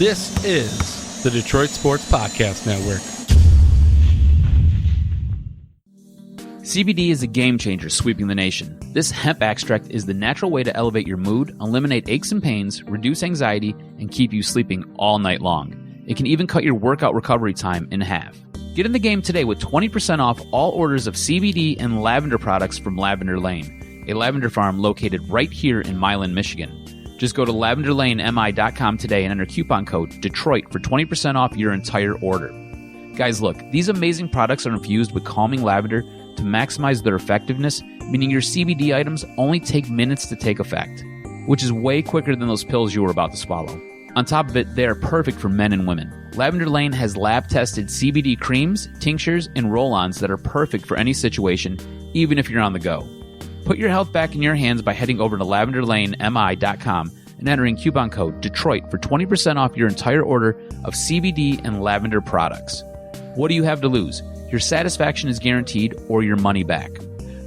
This is the Detroit Sports Podcast Network. CBD is a game changer sweeping the nation. This hemp extract is the natural way to elevate your mood, eliminate aches and pains, reduce anxiety, and keep you sleeping all night long. It can even cut your workout recovery time in half. Get in the game today with 20% off all orders of CBD and lavender products from Lavender Lane, a lavender farm located right here in Milan, Michigan. Just go to lavenderlanemi.com today and enter coupon code Detroit for 20% off your entire order. Guys, look, these amazing products are infused with calming lavender to maximize their effectiveness, meaning your CBD items only take minutes to take effect, which is way quicker than those pills you were about to swallow. On top of it, they are perfect for men and women. Lavender Lane has lab-tested CBD creams, tinctures, and roll-ons that are perfect for any situation, even if you're on the go. Put your health back in your hands by heading over to lavenderlanemi.com and entering coupon code Detroit for 20% off your entire order of CBD and lavender products. What do you have to lose? Your satisfaction is guaranteed or your money back.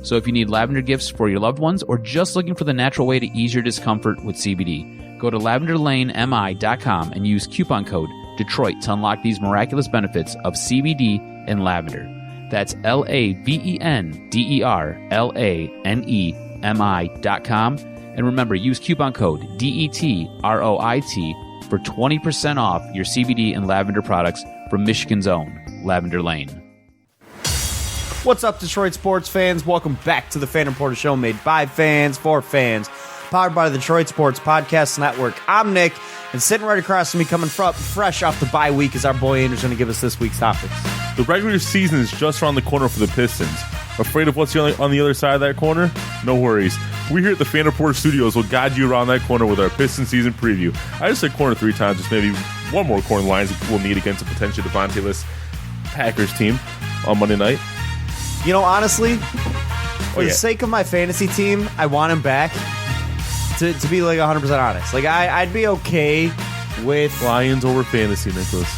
So if you need lavender gifts for your loved ones or just looking for the natural way to ease your discomfort with CBD, go to lavenderlanemi.com and use coupon code Detroit to unlock these miraculous benefits of CBD and lavender. That's lavenderlanemi.com. And remember, use coupon code DETROIT for 20% off your CBD and lavender products from Michigan's own Lavender Lane. What's up, Detroit sports fans? Welcome back to the Fan Reporter Show, made by fans for fans, powered by the Detroit Sports Podcast Network. I'm Nick, and sitting right across from me, coming fresh off the bye week, is our boy Andrew's going to give us this week's topics. The regular season is just around the corner for the Pistons. Afraid of what's on the other side of that corner? No worries. We here at the Fan Reporter Studios will guide you around that corner with our Pistons season preview. I just said corner 3 times, just maybe one more corner lines we'll need against a potential Devontae-less Packers team on Monday night. You know, honestly, for the sake of my fantasy team, I want him back. To be like 100% honest, like I'd be okay with Lions over fantasy, Nicholas.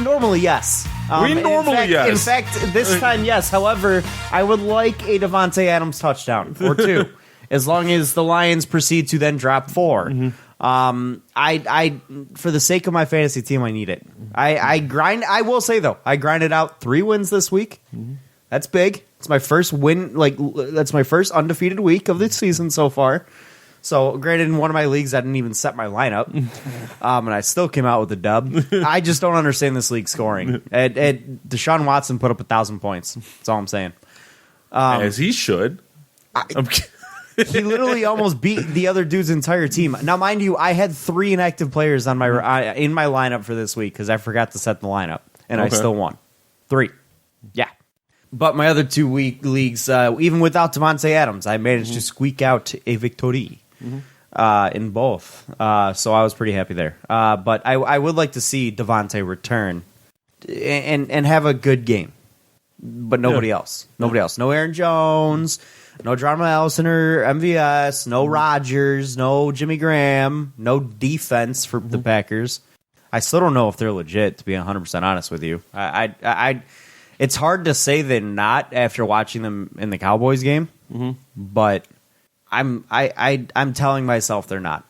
Normally yes. In fact, this time yes. However, I would like a Devontae Adams touchdown or 2, as long as the Lions proceed to then drop 4. Mm-hmm. I for the sake of my fantasy team, I need it. I grind. I will say though, I grinded out 3 wins this week. Mm-hmm. That's big. It's my first win. That's my first undefeated week of the season so far. So, granted, in one of my leagues, I didn't even set my lineup, and I still came out with a dub. I just don't understand this league scoring. Deshaun Watson put up 1,000 points. That's all I'm saying. As he should. He literally almost beat the other dude's entire team. Now, mind you, I had 3 inactive players on in my lineup for this week because I forgot to set the lineup, and I still won. 3. Yeah. But my other 2 week leagues, even without Devontae Adams, I managed to squeak out a victory in both. So I was pretty happy there. But I would like to see Devontae return and have a good game. But nobody else. Nobody else. No Aaron Jones, no Drama Allison or MVS, no Rodgers, no Jimmy Graham, no defense for the Packers. I still don't know if they're legit, to be 100% honest with you. It's hard to say they're not after watching them in the Cowboys game, but I'm telling myself they're not.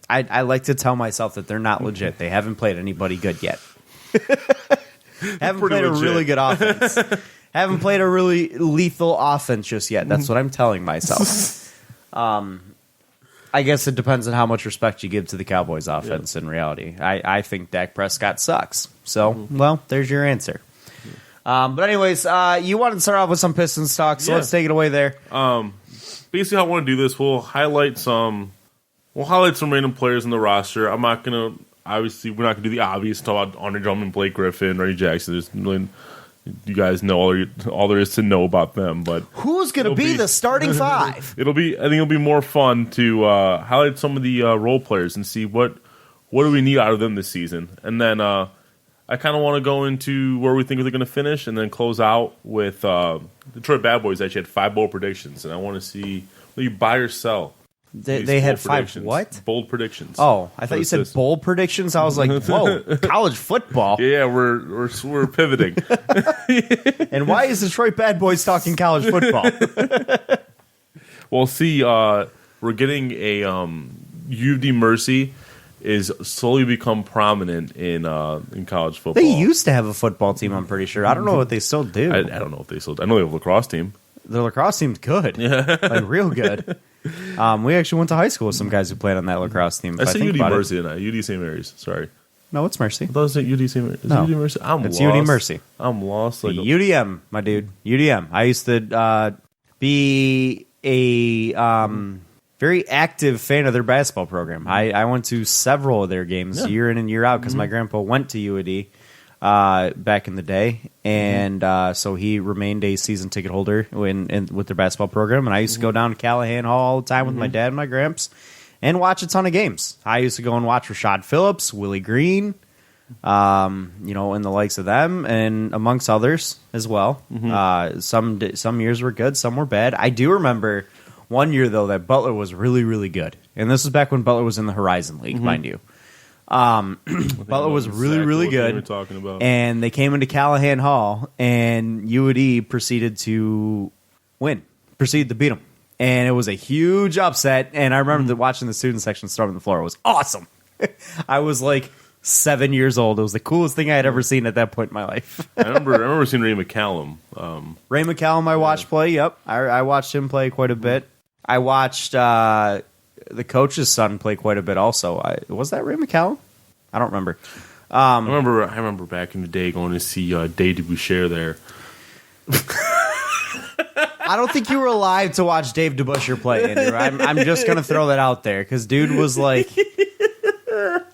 I like to tell myself that they're not legit. They haven't played anybody good yet. Haven't played a really good offense. Haven't played a really lethal offense just yet. That's what I'm telling myself. I guess it depends on how much respect you give to the Cowboys offense in reality. I think Dak Prescott sucks. So, well, there's your answer. But anyways, you wanted to start off with some Pistons talk, so let's take it away there. Basically, how I want to do this, we'll highlight some random players in the roster. I'm not gonna we're not gonna do the obvious, talk about Andre Drummond, Blake Griffin, Reggie Jackson. There's really, you guys know all there is to know about them. But who's gonna be the starting 5? I think it'll be more fun to highlight some of the role players and see what do we need out of them this season, and then. I kind of want to go into where we think they're going to finish and then close out with Detroit Bad Boys actually had 5 bold predictions, and I want to see whether you buy or sell. They had 5 what? Bold predictions. Oh, I thought you said bold predictions. I was like, whoa, college football. Yeah, we're pivoting. And why is Detroit Bad Boys talking college football? Well, see, we're getting a U of D Mercy is slowly become prominent in college football. They used to have a football team, I'm pretty sure. I don't know what they still do. I don't know if they still. I know they have a lacrosse team. The lacrosse team's good, like real good. We actually went to high school with some guys who played on that lacrosse team. I said UD Mercy and UD St. Mary's. Sorry. No, it's Mercy. I thought it was UD St. Mary's. No. UD Mercy? It's lost. UD Mercy. I'm lost. Like UDM, my dude. UDM. I used to be a very active fan of their basketball program. I went to several of their games year in and year out because my grandpa went to UAD back in the day, and so he remained a season ticket holder with their basketball program. And I used to go down to Callahan Hall all the time with my dad and my gramps and watch a ton of games. I used to go and watch Rashad Phillips, Willie Green, and the likes of them, and amongst others as well. Some years were good, some were bad. I do remember one year though that Butler was really, really good, and this was back when Butler was in the Horizon League, mind you. Butler was really, really good, talking about. And they came into Callahan Hall, and UAD proceeded to beat them. And it was a huge upset, and I remember watching the student section storm the floor. It was awesome. I was like 7 years old. It was the coolest thing I had ever seen at that point in my life. I remember seeing Ray McCallum. Ray McCallum I watched play, yep. I watched him play quite a bit. I watched the coach's son play quite a bit also. Was that Ray McCallum? I don't remember. I remember back in the day going to see Dave DeBoucher there. I don't think you were alive to watch Dave DeBuscher play, Andrew. I'm just going to throw that out there because dude was like... That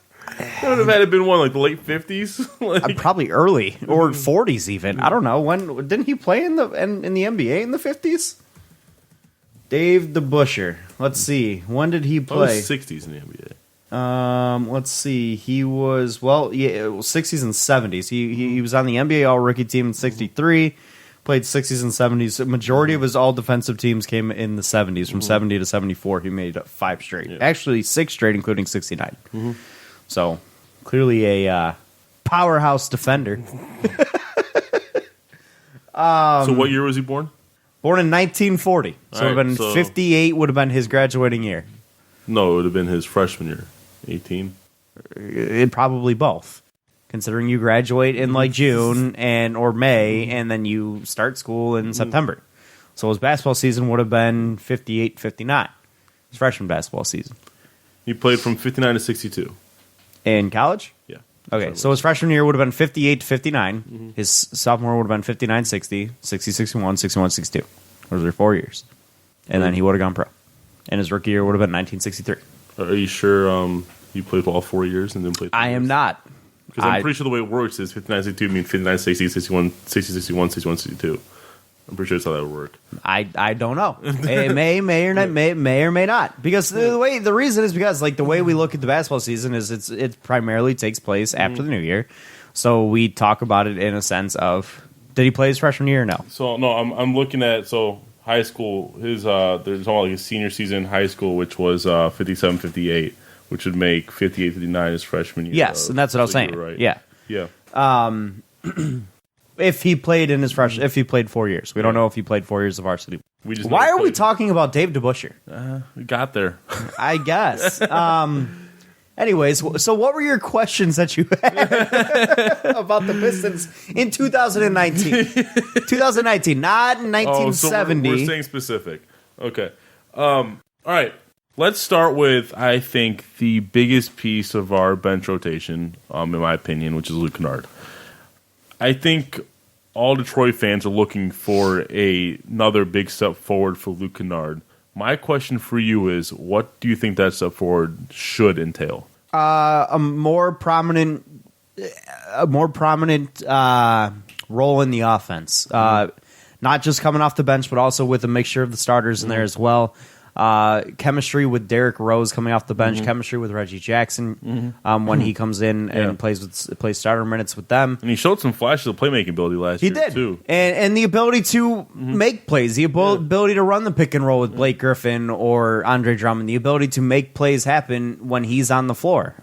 would have had to been one like the late 50s? Probably early or 40s even. I don't know. When didn't he play in the NBA in the 50s? Dave DeBuscher. Let's see. When did he play? 60s in the NBA. Let's see. He was 60s and 70s. He was on the NBA All Rookie team in '63. Played 60s and 70s. The majority of his all defensive teams came in the 70s. From 70 to 74, he made 5 straight. Yeah. Actually, 6 straight, including 69. So clearly a powerhouse defender. So what year was he born? Born in 1940. So it would have been 58 would have been his graduating year. No, it would have been his freshman year. 18? It probably both. Considering you graduate in like June or May, and then you start school in September. So his basketball season would have been 58, 59. His freshman basketball season. He played from 59 to 62. In college? Yeah. Okay, so his freshman year would have been 58 to 59. His sophomore would have been 59, 60, 60, 61, 61, 62. Those are 4 years. And then he would have gone pro. And his rookie year would have been 1963. Are you sure you played for all 4 years and then played 3 I years? am not. Because I'm pretty sure the way it works is 59, 62 means 59, 60, 61, 60, 61, 61, 62. I'm pretty sure that's how that would work. I don't know. It may or may not. Because the reason is because like the way we look at the basketball season is it primarily takes place after the new year. So we talk about it in a sense of did he play his freshman year or no? So no, I'm looking at high school. There's talking about like his senior season in high school, which was 57, 58, which would make 58, 59 his freshman year. Yes, and that's what I was saying. Right. Yeah. If he played in his if he played 4 years, we don't know if he played 4 years of varsity. Why are we talking about Dave DeBuscher? We got there, I guess. Anyways, so what were your questions that you had about the Pistons in 2019? 2019, not in 1970. So we're staying specific. Okay. All right. Let's start with, I think, the biggest piece of our bench rotation, in my opinion, which is Luke Kennard. I think all Detroit fans are looking for another big step forward for Luke Kennard. My question for you is, what do you think that step forward should entail? A more prominent role in the offense. Not just coming off the bench, but also with a mixture of the starters in there as well. Chemistry with Derrick Rose coming off the bench, chemistry with Reggie Jackson when he comes in and plays starter minutes with them. And he showed some flashes of playmaking ability last year, did. too. And the ability to make plays, the ability to run the pick and roll with Blake Griffin or Andre Drummond, the ability to make plays happen when he's on the floor.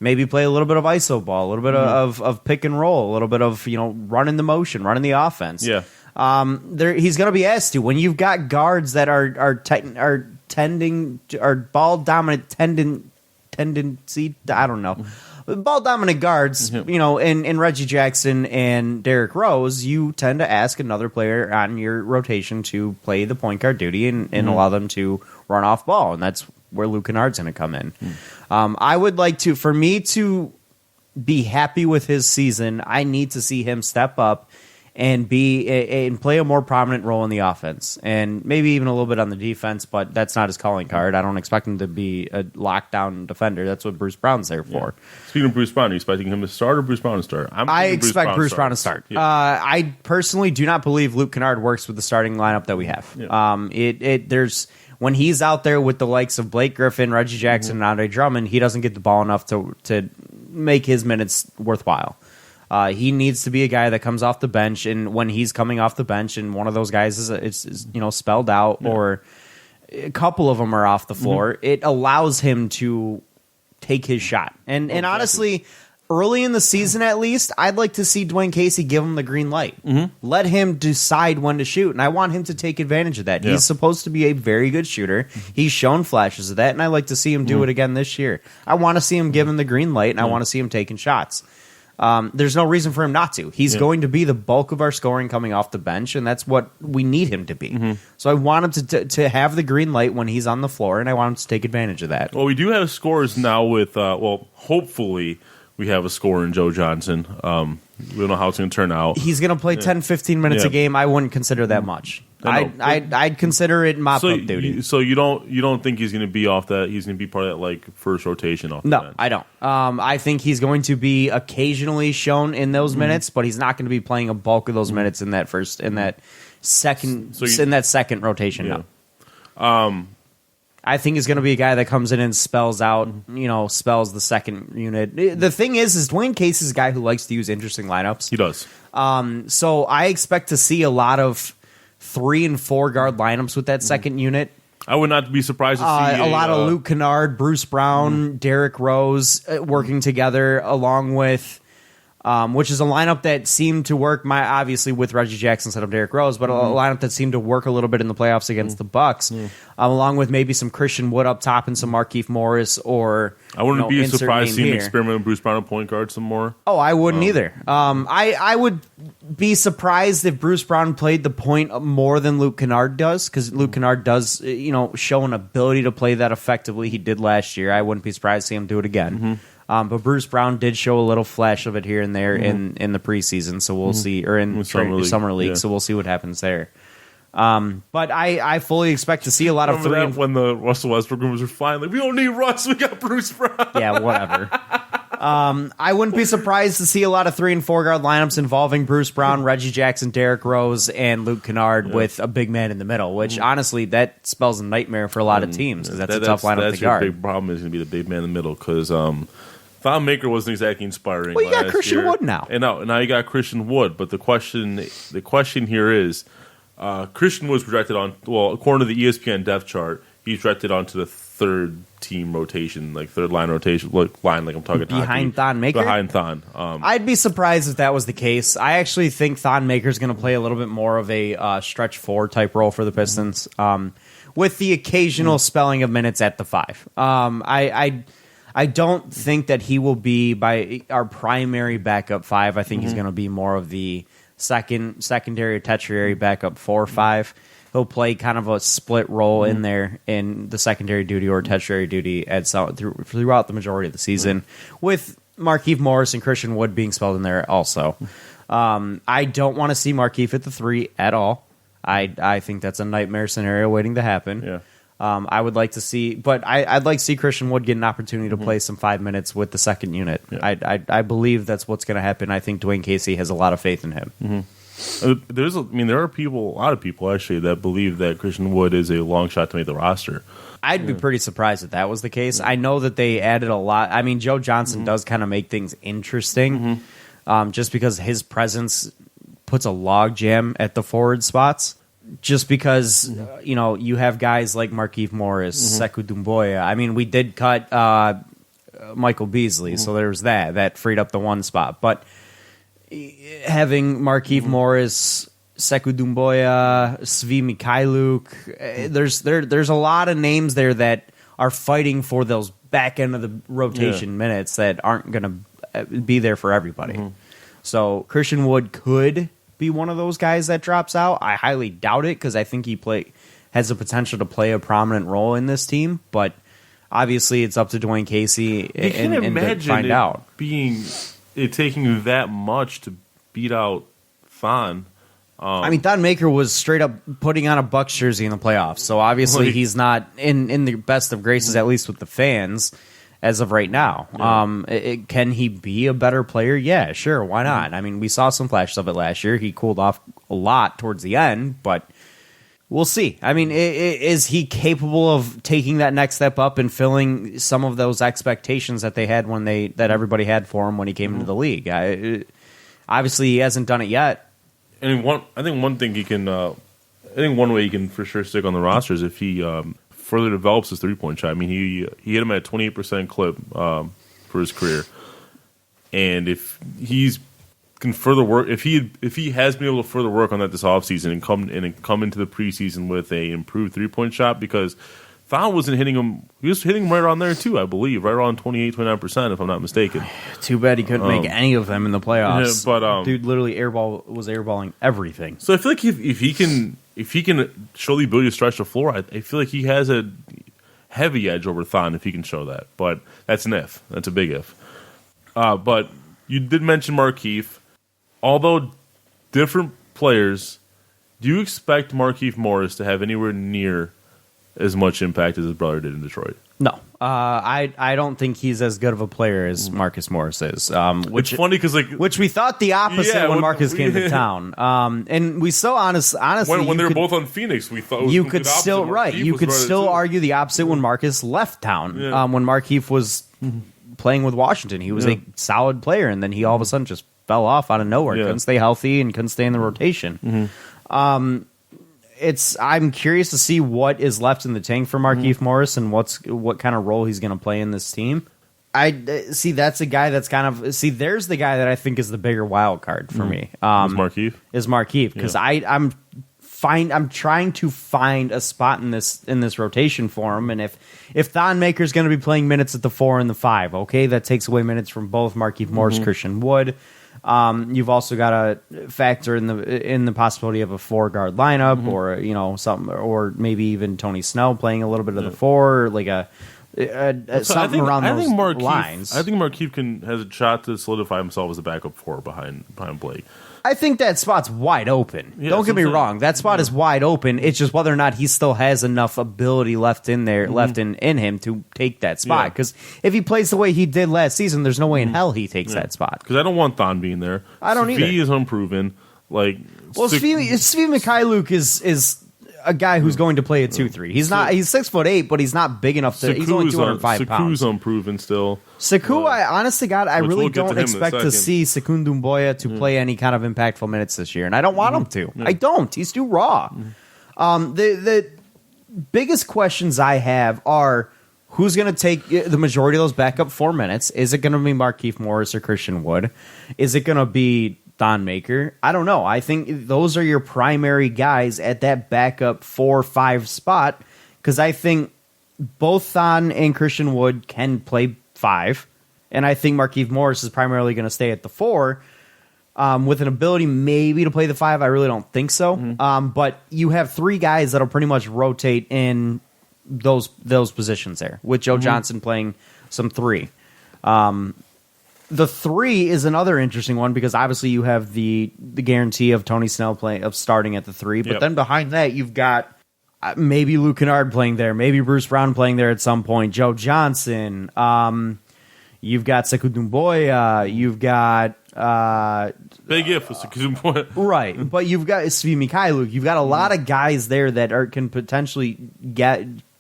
Maybe play a little bit of iso ball, a little bit of pick and roll, a little bit of running the motion, running the offense. Yeah. He's going to be asked to when you've got guards that are ball dominant, tendency. I don't know. Ball dominant guards, in Reggie Jackson and Derrick Rose, you tend to ask another player on your rotation to play the point guard duty and allow them to run off ball, and that's where Luke Kennard's going to come in. I would like to, for me to be happy with his season, I need to see him step up and play a more prominent role in the offense, and maybe even a little bit on the defense, but that's not his calling card. I don't expect him to be a lockdown defender. That's what Bruce Brown's there for. Speaking of Bruce Brown, are you expecting him to start or Bruce Brown to start? I expect Bruce Brown to start. Yeah. I personally do not believe Luke Kennard works with the starting lineup that we have. Yeah. There's when he's out there with the likes of Blake Griffin, Reggie Jackson, and Andre Drummond, he doesn't get the ball enough to make his minutes worthwhile. He needs to be a guy that comes off the bench, and when he's coming off the bench, and one of those guys is spelled out, or a couple of them are off the floor, it allows him to take his shot. And honestly, early in the season at least, I'd like to see Dwayne Casey give him the green light. Let him decide when to shoot, and I want him to take advantage of that. He's supposed to be a very good shooter. He's shown flashes of that, and I'd like to see him do it again this year. I want to see him give him the green light, and I want to see him taking shots. There's no reason for him not to. He's going to be the bulk of our scoring coming off the bench, and that's what we need him to be. So I want him to have the green light when he's on the floor, and I want him to take advantage of that. Well, we do have scorers now with, hopefully we have a scorer in Joe Johnson. We don't know how it's going to turn out. He's going to play 10, 15 minutes a game. I wouldn't consider that much. I'd consider it mop-up duty. So you don't think he's going to be off that? He's going to be part of that first rotation off? No, I don't. I think he's going to be occasionally shown in those minutes, but he's not going to be playing a bulk of those minutes in that second rotation. No. I think he's going to be a guy that comes in and spells out, spells the second unit. The thing is Dwayne Case is a guy who likes to use interesting lineups. He does. So I expect to see a lot of 3 and 4 guard lineups with that second unit. I would not be surprised to see a lot of Luke Kennard, Bruce Brown, Derrick Rose working together, along with which is a lineup that seemed to work. Obviously with Reggie Jackson instead of Derrick Rose, but a lineup that seemed to work a little bit in the playoffs against the Bucks, along with maybe some Christian Wood up top and some Markieff Morris. Or I wouldn't be surprised seeing him experiment with Bruce Brown at point guard some more. Oh, I wouldn't either. I would be surprised if Bruce Brown played the point more than Luke Kennard does, because Luke Kennard does show an ability to play that effectively. He did last year. I wouldn't be surprised to see him do it again. But Bruce Brown did show a little flash of it here and there in the preseason, so we'll see, or in summer league, so we'll see what happens there. But I fully expect to see a lot of when the Russell Westbrook rumors were flying, we don't need Russ, we got Bruce Brown. Yeah, whatever. I wouldn't be surprised to see a lot of 3 and 4 guard lineups involving Bruce Brown, Reggie Jackson, Derrick Rose, and Luke Kennard with a big man in the middle, which honestly, that spells a nightmare for a lot of teams, because that's a tough lineup to guard. Your big problem is going to be the big man in the middle, because Thon Maker wasn't exactly inspiring. Well, you got Christian Wood now. And now you got Christian Wood, but the question here is, Christian Wood's projected on, according to the ESPN depth chart, he's projected onto the third team rotation, third line rotation, I'm talking behind Thon Maker. Behind Thon. I'd be surprised if that was the case. I actually think Thon Maker's going to play a little bit more of a stretch 4 type role for the Pistons, with the occasional spelling of minutes at the 5. I don't think that he will be by our primary backup 5. I think he's going to be more of the secondary or tertiary backup 4 or 5. He'll play kind of a split role in there in the secondary duty or tertiary duty throughout the majority of the season, with Markieff Morris and Christian Wood being spelled in there also. I don't want to see Markieff at the 3 at all. I think that's a nightmare scenario waiting to happen. Yeah. I would like to see, but I'd like to see Christian Wood get an opportunity to play some 5 minutes with the second unit. Yeah. I believe that's what's going to happen. I think Dwayne Casey has a lot of faith in him. There are a lot of people actually that believe that Christian Wood is a long shot to make the roster. I'd be pretty surprised if that was the case. I know that they added a lot. I mean, Joe Johnson does kind of make things interesting, just because his presence puts a log jam at the forward spots. Just because, you have guys like Markieff Morris, Sekou Doumbouya. I mean, we did cut Michael Beasley, so there's that freed up the one spot. But having Markieff Morris, Sekou Doumbouya, Svi Mikhailuk, there's a lot of names there that are fighting for those back end of the rotation minutes that aren't going to be there for everybody. So Christian Wood could be one of those guys that drops out. I highly doubt it because I think he has the potential to play a prominent role in this team, but obviously it's up to Dwayne Casey and to find out. Taking that much to beat out Thon. Thon Maker was straight up putting on a Bucks jersey in the playoffs, so obviously he's not in the best of graces, at least with the fans, as of right now. Yeah. Can he be a better player? Yeah, sure, why not? I mean, we saw some flashes of it last year. He cooled off a lot towards the end, but we'll see. I mean, is he capable of taking that next step up and filling some of those expectations that they had that everybody had for him when he came into the league? Obviously, he hasn't done it yet. And I think one thing he can, I think one way he can for sure stick on the roster is if he further develops his 3-point shot. I mean, he hit him at a 28% clip for his career, and if he's can further work, if he has been able to further work on that this offseason and come into the preseason with a improved 3-point shot, because Thon wasn't hitting him. He was hitting him right around there too, I believe, right around 29%, if I'm not mistaken. Too bad he couldn't make any of them in the playoffs. Yeah, but dude literally was airballing everything. So I feel like if he can show the ability to stretch the floor, I feel like he has a heavy edge over Thon if he can show that. But that's an if. That's a big if. But you did mention Markieff. Although different players, do you expect Markieff Morris to have anywhere near as much impact as his brother did in Detroit? No. I don't think he's as good of a player as Marcus Morris is. Which it's funny because which we thought the opposite when Marcus came to town. And we still honestly when they were both on Phoenix, we thought you could still argue the opposite when Marcus left town. Yeah. When Markieff was playing with Washington, he was a solid player, and then he all of a sudden just fell off out of nowhere. Yeah. Couldn't stay healthy and couldn't stay in the rotation. I'm curious to see what is left in the tank for Markieff Morris and what kind of role he's going to play in this team. I see that's a guy that's there's the guy that I think is the bigger wild card for me. Is Markieff because I'm trying to find a spot in this rotation for him, and if Thon Maker's going to be playing minutes at the 4 and the 5, okay, that takes away minutes from both Markieff Morris, Christian Wood. You've also got to factor in the possibility of a 4-guard lineup, or something, or maybe even Tony Snell playing a little bit of the 4, like something around those lines. I think Markieff has a shot to solidify himself as a backup 4 behind Blake. I think that spot's wide open. Yeah, don't get me wrong. That spot is wide open. It's just whether or not he still has enough ability left in him to take that spot. Because if he plays the way he did last season, there's no way in hell he takes that spot. Because I don't want Thon being there. I don't either. Svi is unproven. Svi Mikhailuk is a guy who's going to play a 2-3. He's 6'8", but he's not big enough to. He's only 205 pounds. Saku's unproven still. Saku, I honestly, God, I really don't expect to see Sekun Doumbouya to play any kind of impactful minutes this year, and I don't want him to. I don't. He's too raw. The biggest questions I have are who's going to take the majority of those backup 4 minutes. Is it going to be Markieff Morris or Christian Wood? Is it going to be Thon Maker? I don't know. I think those are your primary guys at that backup 4-5 spot, because I think both Thon and Christian Wood can play 5, and I think Markieff Morris is primarily going to stay at the 4 with an ability maybe to play the 5. I really don't think so. But you have 3 guys that'll pretty much rotate in those positions there, with Joe Johnson playing some 3. The 3 is another interesting one because obviously you have the guarantee of Tony Snell starting at the 3, but then behind that you've got maybe Luke Kennard playing there, maybe Bruce Brown playing there at some point, Joe Johnson. You've got Sekou Doumbouya. You've got big if with Sekou Doumbouya, right? But you've got Svi Mikhailuk. You've got a lot of guys there that can potentially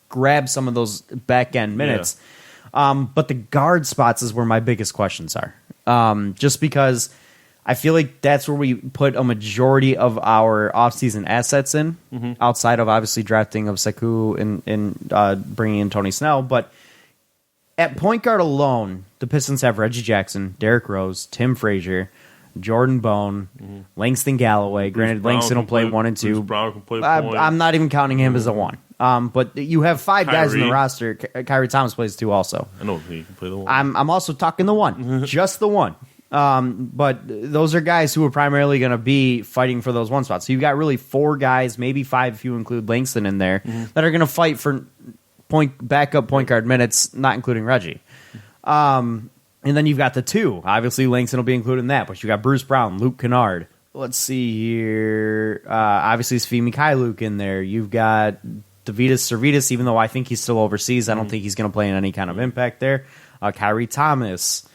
grab some of those back end minutes. But the guard spots is where my biggest questions are. Just because I feel like that's where we put a majority of our offseason assets in, outside of obviously drafting of Sekou and bringing in Tony Snell. But at point guard alone, the Pistons have Reggie Jackson, Derrick Rose, Tim Frazier, Jordan Bone, Langston Galloway. Granted, Langston will play 1 and 2. Brown can play I'm not even counting him as a 1. But you have 5 guys in the Kyrie. roster. Kyrie Thomas plays 2 also. I know he can play the one. I'm also talking the one, just the one. But those are guys who are primarily going to be fighting for those 1 spots. So you've got really 4 guys, maybe 5 if you include Langston in there, that are going to fight for backup point guard minutes, not including Reggie. And then you've got the 2. Obviously, Langston will be included in that. But you got Bruce Brown, Luke Kennard. Let's see here. Obviously, Svi Mikhailuk in there. You've got Davidas Servitas, even though I think he's still overseas. I don't think he's going to play in any kind of impact there. Kyrie Thomas.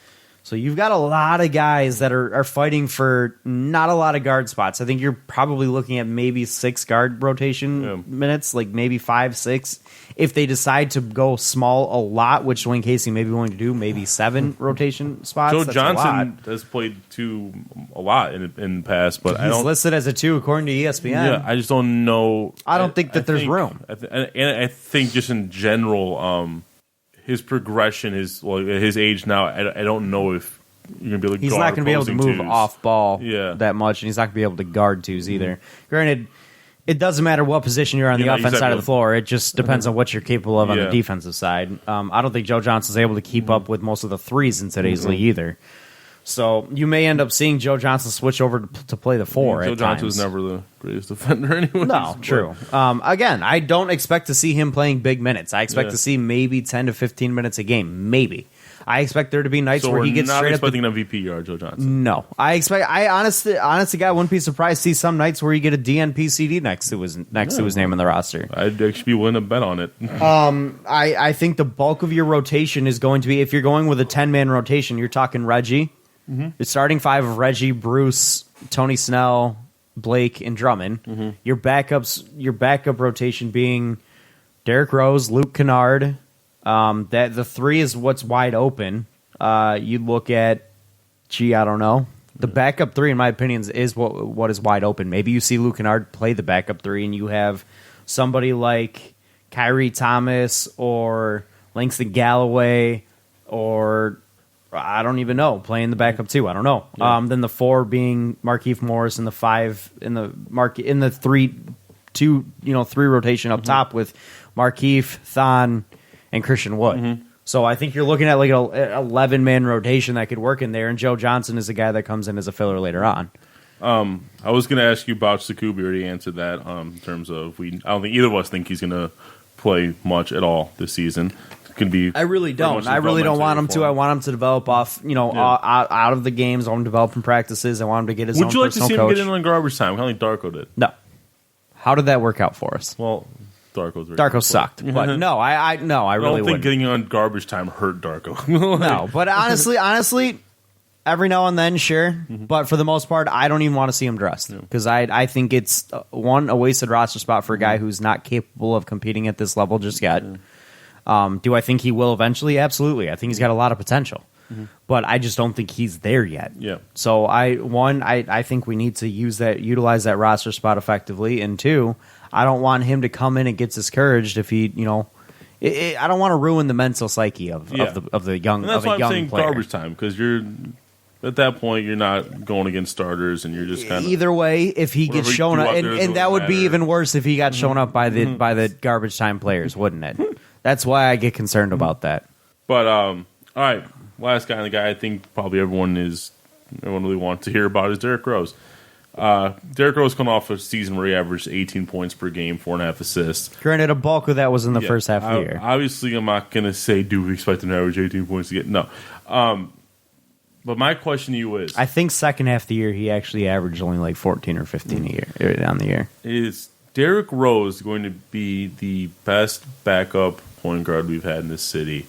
So you've got a lot of guys that are fighting for not a lot of guard spots. I think you're probably looking at maybe 6 guard rotation minutes, like maybe 5, 6. If they decide to go small a lot, which Dwayne Casey may be willing to do, maybe 7 rotation spots. Joe That's Johnson has played 2 a lot in the past, but I He's don't. listed as a 2 according to ESPN. Yeah, I just don't know. I don't think that there's room. And I think just in general, his progression, his age now, I don't know if you're gonna be able to. He's not going to be able to move off ball Yeah. that much, and he's not going to be able to guard 2s either. Granted, it doesn't matter what position you're on the offense side of the floor. It just depends on what you're capable of on the defensive side. I don't think Joe Johnson's able to keep up with most of the 3s in today's league either. So you may end up seeing Joe Johnson switch over to play the 4 Joe at Johnson times. was never the greatest defender anyway. No, true. Again, I don't expect to see him playing big minutes. I expect to see maybe 10 to 15 minutes a game, maybe. I expect there to be nights where he gets straight up. So we're not expecting an MVP yard, Joe Johnson. No, I honestly, guy, wouldn't be surprised to see some nights where you get a DNP CD next to his name in the roster. I'd actually be willing to bet on it. I think the bulk of your rotation is going to be, if you're going with a 10-man rotation, you're talking Reggie. You're starting 5 of Reggie, Bruce, Tony Snell, Blake, and Drummond. Your backup rotation being Derrick Rose, Luke Kennard. That the 3 is what's wide open. You look at, I don't know. The backup 3, in my opinion, is what is wide open. Maybe you see Luke Kennard play the backup 3, and you have somebody like Kyrie Thomas or Langston Galloway or I don't even know, playing the backup 2. I don't know. Then the 4 being Markieff Morris, and the 5 in the 3 rotation up top with Markieff, Thon, and Christian Wood. So I think you're looking at like an 11-man rotation that could work in there, and Joe Johnson is the guy that comes in as a filler later on. I was going to ask you about Sakubi. Already answered that in terms of I don't think either of us think he's going to play much at all this season. Can be. I really don't. I really don't want him to. I want him to develop off, out of the games. I want him to develop in practices. I want him to get his own personal coach. Would you like to see him get in on garbage time, kind of like Darko did? No. How did that work out for us? Well, Darko sucked, but no, I really don't think wouldn't. getting on garbage time hurt Darko. No, but honestly, every now and then, sure. But for the most part, I don't even want to see him dressed because I think it's a wasted roster spot for a guy who's not capable of competing at this level just yet. Do I think he will eventually? Absolutely. I think he's got a lot of potential, but I just don't think he's there yet. Yeah. So I think we need to utilize that roster spot effectively, and 2, I don't want him to come in and get discouraged if he, I don't want to ruin the mental psyche of the young. And that's of a why young I'm saying player. garbage time, because you're at that point you're not going against starters and you're just kind of either way. If he gets shown up, and that would be even worse if he got shown up by the garbage time players, wouldn't it? That's why I get concerned about that. But all right, last guy, and the guy I think probably everyone really wants to hear about is Derrick Rose. Derrick Rose coming off a season where he averaged 18 points per game, 4.5 assists. Granted, a bulk of that was in the first half of the year. Obviously, I'm not going to say, do we expect him to average 18 points to get? No. But my question to you is... I think second half of the year, he actually averaged only like 14 or 15 a year on the year. Is Derrick Rose going to be the best backup point guard we've had in this city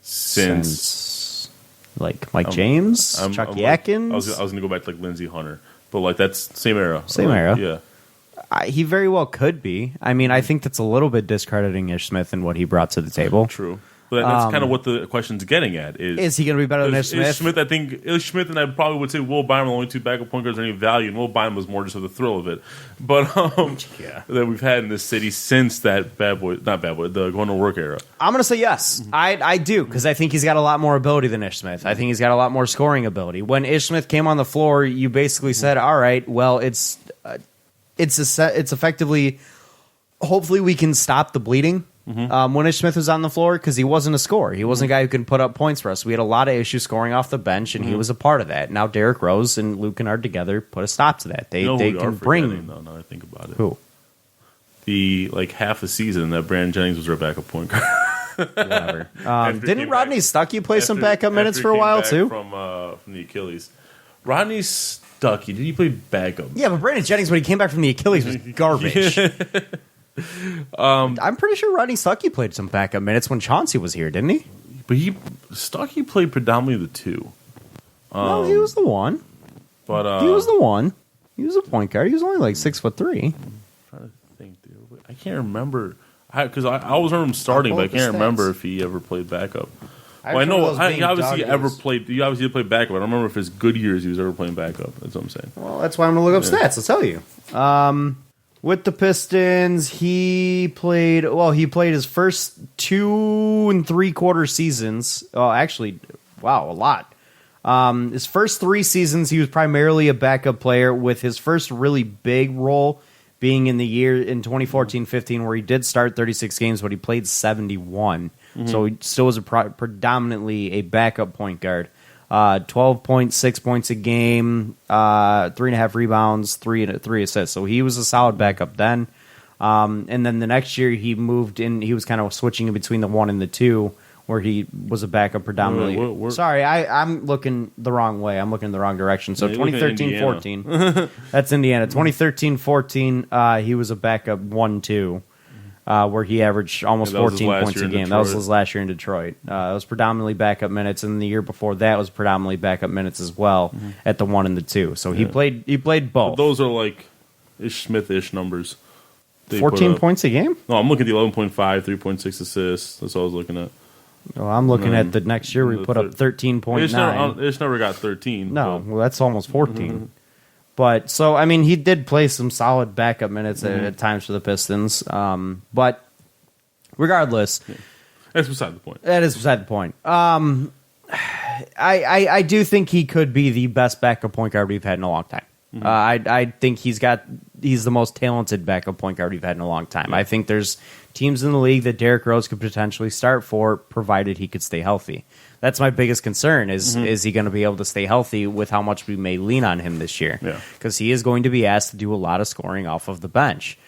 since like Mike James, Chucky Atkins? I was going to go back to like Lindsey Hunter. But like that's same era. Same era. Yeah. He very well could be. I mean, I think that's a little bit discrediting Ish Smith and what he brought to the table. True. But that's kind of what the question's getting at. Is he going to be better than Ish Smith? Ish Smith, I think Ish Smith and I probably would say Will Bynum are the only 2 backup point guards of any value, and Will Bynum was more just for the thrill of it. But that we've had in this city since that the going to work era. I'm going to say yes. I do, because I think he's got a lot more ability than Ish Smith. I think he's got a lot more scoring ability. When Ish Smith came on the floor, you basically said, all right, well, it's effectively hopefully we can stop the bleeding. When Ish Smith was on the floor, because he wasn't a scorer. He wasn't a guy who can put up points for us. We had a lot of issues scoring off the bench, and he was a part of that. Now Derrick Rose and Luke Kennard together put a stop to that. They can bring. Now I think about it. Who? The half a season that Brandon Jennings was our backup point guard. Whatever. Didn't Rodney Stuckey play some backup minutes for a while too? From the Achilles. Rodney Stuckey, did he play backup? Yeah, but Brandon Jennings, when he came back from the Achilles, was garbage. I'm pretty sure Rodney Stuckey played some backup minutes when Chauncey was here, didn't he? But Stuckey played predominantly the 2. No, he was the one. But he was the one. He was a point guard. He was only like 6'3". I'm trying to think, dude. I can't remember because I always remember him starting, but I can't remember if he ever played backup. Well, I know he obviously played backup. I don't remember if his good years he was ever playing backup. That's what I'm saying. Well, that's why I'm gonna look up stats. I'll tell you. With the Pistons, he played his first 2 3/4 seasons. Oh, actually, wow, a lot. His first 3 seasons, he was primarily a backup player, with his first really big role being in the year in 2014-15, where he did start 36 games, but he played 71. So he still was predominantly a backup point guard. 12.6 points a game, 3.5 rebounds, 3 assists. So he was a solid backup then. And then the next year he moved in. He was kind of switching in between the 1 and the 2, where he was a backup predominantly. Sorry, I'm looking the wrong way. I'm looking in the wrong direction. So 2013-14, that's Indiana. 2013-14, he was a backup 1-2. Where he averaged almost 14 points a game. That was his last year in Detroit. It was predominantly backup minutes, and the year before that was predominantly backup minutes as well at the 1 and the 2. So he played both. But those are like Ish Smith-ish numbers. 14 points a game? No, I'm looking at the 11.5, 3.6 assists. That's what I was looking at. Well, I'm looking at the next year we put up 13.9. Ish never got 13. No, well, that's almost 14. But, so, I mean, he did play some solid backup minutes at times for the Pistons. But, regardless. Yeah. That's beside the point. That is beside the point. I do think he could be the best backup point guard we've had in a long time. I think he's the most talented backup point guard we've had in a long time. I think there's teams in the league that Derrick Rose could potentially start for, provided he could stay healthy. That's my biggest concern is he going to be able to stay healthy with how much we may lean on him this year? Because he is going to be asked to do a lot of scoring off of the bench.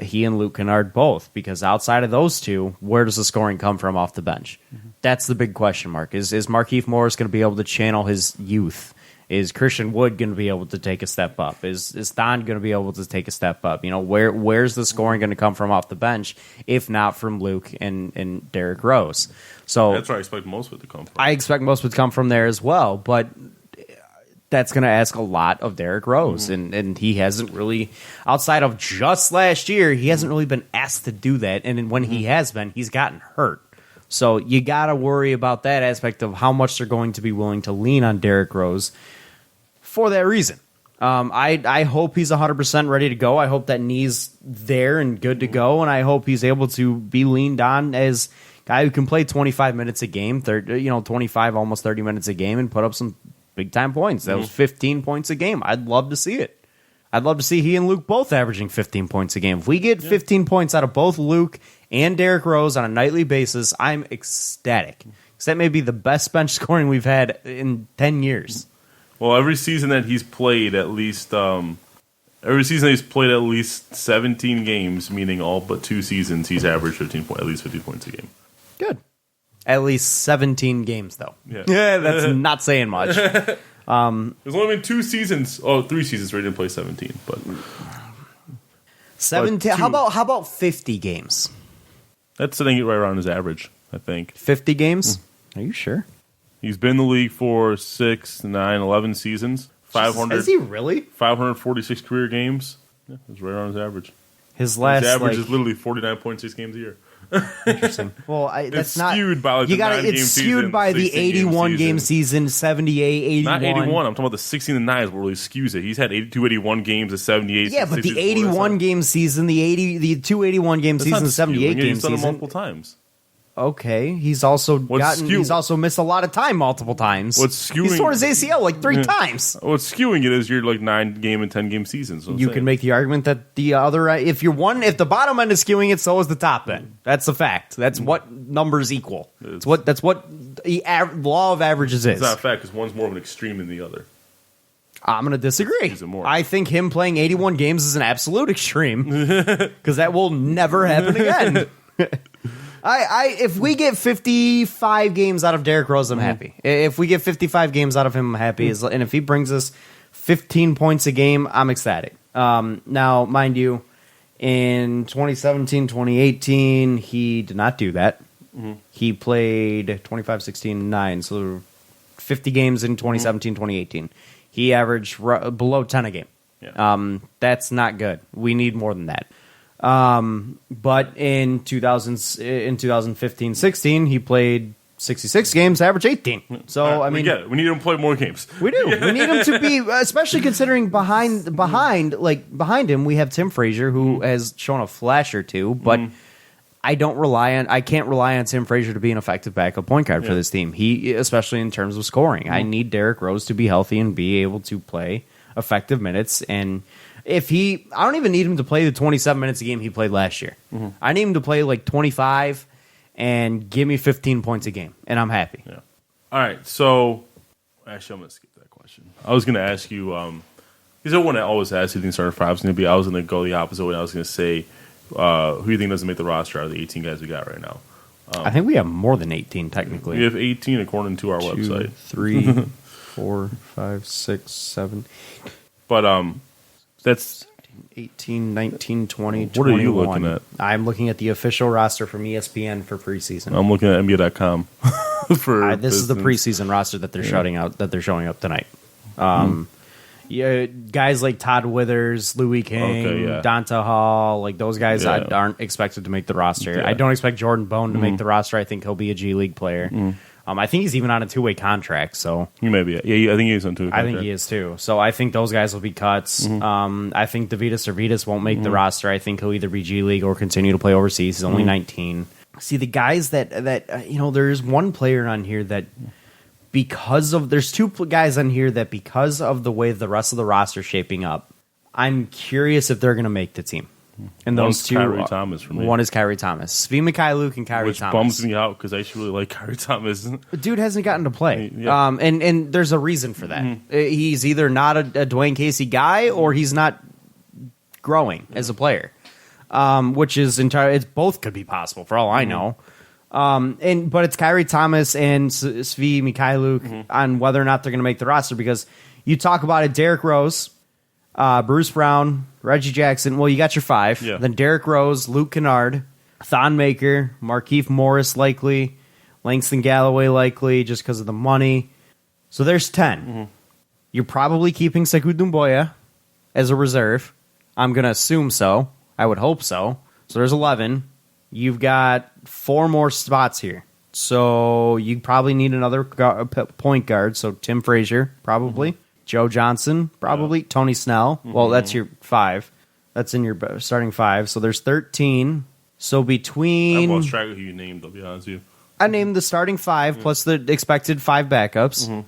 He and Luke Kennard both, because outside of those two, where does the scoring come from off the bench? That's the big question mark. Is Markieff Morris going to be able to channel his youth? Is Christian Wood going to be able to take a step up? Is Thon going to be able to take a step up? You know, where's the scoring going to come from off the bench, if not from Luke and Derrick Rose? So that's where I expect most of it to come from. I expect most of it to come from there as well, but that's going to ask a lot of Derrick Rose, and he hasn't really, outside of just last year, he hasn't really been asked to do that, and when he has been, he's gotten hurt. So you got to worry about that aspect of how much they're going to be willing to lean on Derrick Rose for that reason. I hope he's 100% ready to go. I hope that knee's there and good to go, and I hope he's able to be leaned on as a guy who can play 25 minutes a game, 25, almost 30 minutes a game, and put up some big-time points. That was 15 points a game. I'd love to see it. I'd love to see he and Luke both averaging 15 points a game. If we get 15 points out of both Luke and Derrick Rose on a nightly basis, I'm ecstatic. Because that may be the best bench scoring we've had in 10 years. Well, every season that he's played at least 17 games, meaning all but 2 seasons, he's averaged at least 50 points a game. Good. At least 17 games, though. Yeah, that's not saying much. There's only been 3 seasons where he didn't play 17. But 17. How about 50 games? That's sitting right around his average, I think. 50 games? Are you sure? He's been in the league for 6, 9, 11 seasons. 500. Is he really? 546 career games. Yeah, it's right around his average. His average is literally 49.6 games a year. Interesting. Well, that's it's not skewed by it's skewed by the 81 game season, 78, 81. Not 81. I'm talking about the 16 and 9 is what really skews it. He's had 82, 81 games, a 78. Yeah, but the 81 game season, the 281 game season, the 78 game season. He's done it multiple times. Okay, he's also missed a lot of time multiple times. What's skewing? He's torn his ACL like 3 times. What's skewing it is you're like 9-game and 10-game seasons. You can make the argument that the other, if the bottom end is skewing it, so is the top end. That's a fact. That's what numbers equal. That's what the law of averages is. It's not a fact because one's more of an extreme than the other. I'm going to disagree. I think him playing 81 games is an absolute extreme because that will never happen again. If we get 55 games out of Derrick Rose, I'm happy. If we get 55 games out of him, I'm happy. And if he brings us 15 points a game, I'm ecstatic. Now, mind you, in 2017, 2018, he did not do that. He played 25, 16, 9, so 50 games in 2017, 2018. He averaged below 10 a game. Yeah. That's not good. We need more than that. But in 2015-16, he played 66 games, average 18. So I mean, we need him to play more games. We do. We need him to be, especially considering behind him we have Tim Frazier, who has shown a flash or two, but I can't rely on Tim Frazier to be an effective backup point guard for this team. Especially in terms of scoring. I need Derrick Rose to be healthy and be able to play effective minutes. And I don't even need him to play the 27 minutes a game he played last year. I need him to play like 25 and give me 15 points a game, and I'm happy. Yeah. All right, so actually, I'm going to skip that question. I was going to ask you, because I want to always ask who you think starting five is going to be. I was going to go the opposite way. I was going to say, who do you think doesn't make the roster out of the 18 guys we got right now? I think we have more than 18, technically. We have 18 according to our website. 3, 4, 5, 6, 7. But that's 18, 19, 20, what 21. Are you looking at? I'm looking at the official roster from ESPN for preseason. I'm looking at NBA.com. This is the preseason roster that they're showing up tonight. Yeah, guys like Todd Withers, Louis King, Donta Hall, like those guys aren't expected to make the roster. I don't expect Jordan Bone to make the roster. I think he'll be a G League player. I think he's even on a 2-way contract. So he may be. Yeah, I think he's on 2-way contract. I think he is too. So I think those guys will be cuts. I think Davidas Servidis won't make the roster. I think he'll either be G League or continue to play overseas. He's only 19. See, the guys that there's one player on here that there's two guys on here that because of the way the rest of the roster is shaping up, I'm curious if they're going to make the team. And those two, Kyrie Thomas for me. One is Kyrie Thomas, Svi Mikhailuk and Kyrie Which Thomas. bums me out because I actually really like Kyrie Thomas. Dude hasn't gotten to play, and there's a reason for that. He's either not a Dwayne Casey guy or he's not growing as a player, which is entirely. It's both could be possible for all I know. But it's Kyrie Thomas and Svi Mikhailuk on whether or not they're going to make the roster because you talk about it. Derrick Rose, Bruce Brown, Reggie Jackson. Well, you got your 5. Yeah. Then Derrick Rose, Luke Kennard, Thon Maker, Markieff Morris likely, Langston Galloway likely just because of the money. So there's 10. You're probably keeping Sekou Doumbouya as a reserve. I'm going to assume so. I would hope so. So there's 11. You've got 4 more spots here. So you probably need another point guard. So Tim Frazier, probably. Joe Johnson, probably. Tony Snell. Well, that's your 5. That's in your starting 5. So there's 13. So between... I lost track of who you named, I'll be honest with you. I named the starting 5 plus the expected 5 backups. So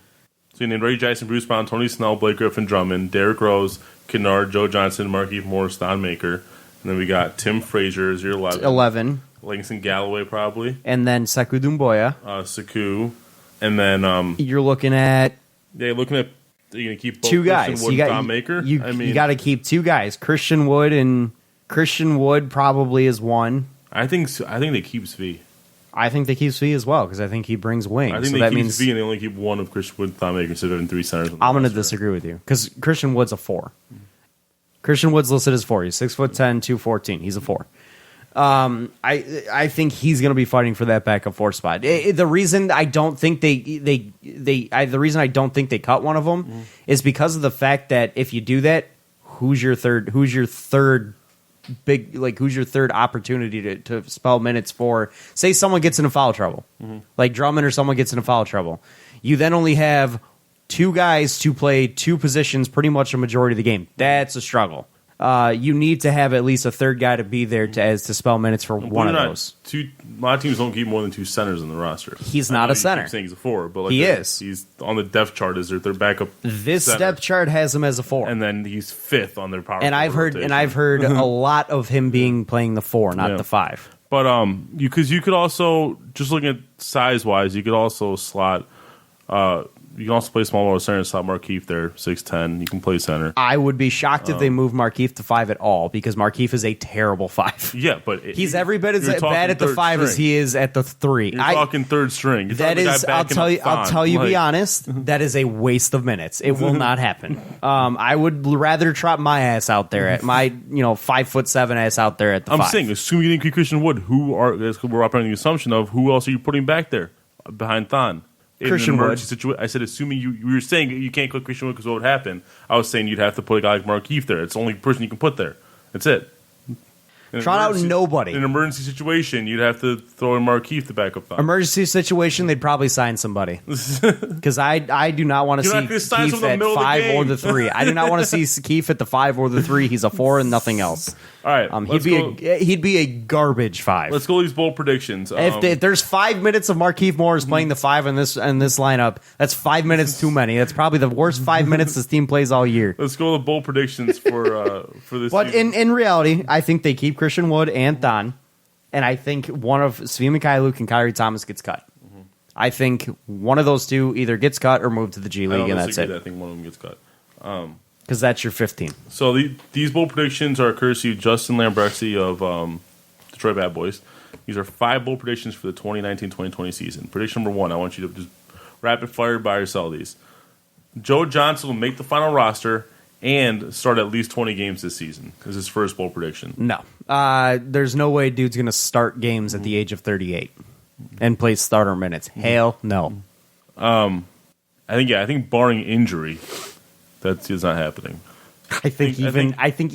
you named Reggie Jackson, Bruce Brown, Tony Snell, Blake Griffin, Drummond, Derrick Rose, Kennard, Joe Johnson, Markieff Morris, Thon Maker. And then we got Tim Frazier as your 11. Langston Galloway, probably. And then Sekou Doumbouya. Sekou. And then... you're looking at... Yeah, you're looking at... You're going to keep both 2 guys. Christian Wood and Thon Maker? You got to keep 2 guys. Christian Wood probably is 1. I think they keep Svi. I think they keep Svi as well because I think he brings wings. I think so they keep means Svi and they only keep 1 of Christian Wood and Thon Maker instead of having 3 centers. I'm going to disagree with you because Christian Wood's a 4. Christian Wood's listed as 4. He's 6'10", 214. He's a 4. I think he's going to be fighting for that backup 4 spot. The reason I don't think they cut one of them is because of the fact that if you do that, who's your third opportunity to spell minutes for? Say someone gets into foul trouble, like Drummond or someone gets into foul trouble. You then only have 2 guys to play 2 positions pretty much a majority of the game. That's a struggle. you need to have at least a third guy to be there to spell minutes for one of those. A lot of teams don't keep more than 2 centers in the roster. He's not a center. Keep saying he's a 4, but he is. He's on the depth chart as their backup. This center. depth chart has him as a 4, and then he's 5th on their power. And I've heard a lot of him being playing the 4, not the 5. But because you could also, just looking at size wise, you could also slot. You can also play small ball center and slot Markieff there, 6'10". You can play center. I would be shocked if they move Markieff to 5 at all, because Markieff is a terrible 5. Yeah, but he's every bit as bad at the 5 as he is at the 3. You're talking third string. That is, I'll tell you, be honest, that is a waste of minutes. It will not happen. I would rather trot my ass out there at my 5'7" ass out there at the 5. I'm saying, assuming you didn't keep Christian Wood, we're operating the assumption of who else are you putting back there behind Thon? Christian Wood. I said, assuming you were saying you can't click Christian Wood because what would happen? I was saying you'd have to put a guy like Markieff there. It's the only person you can put there. That's it. Trot out nobody. In an emergency situation, you'd have to throw in Markieff to back up. Emergency situation, they'd probably sign somebody. Because I do not want to see Keefe at 5 or the 3. I do not want to see Keefe at the 5 or the 3. He's a 4 and nothing else. All right, he'd be a garbage 5. Let's go with these bold predictions. If there's 5 minutes of Markieff Morris playing the 5 in this lineup, that's 5 minutes too many. That's probably the worst 5 minutes this team plays all year. Let's go with bold predictions for this. But season. in reality, I think they keep Christian Wood and Thon, and I think one of Svi Mikhailuk and Kyrie Thomas gets cut. Mm-hmm. I think one of those two either gets cut or moved to the G League, and that's it. I think one of them gets cut. Because that's your 15. So these bold predictions are courtesy of Justin Lambrexi of Detroit Bad Boys. These are 5 bold predictions for the 2019-2020 season. Prediction number 1, I want you to just rapid fire buy or sell these. Joe Johnson will make the final roster and start at least 20 games this season. This is his first bold prediction. No. There's no way dude's going to start games at the age of 38 and play starter minutes. Hell no. I think barring injury, that is not happening. I think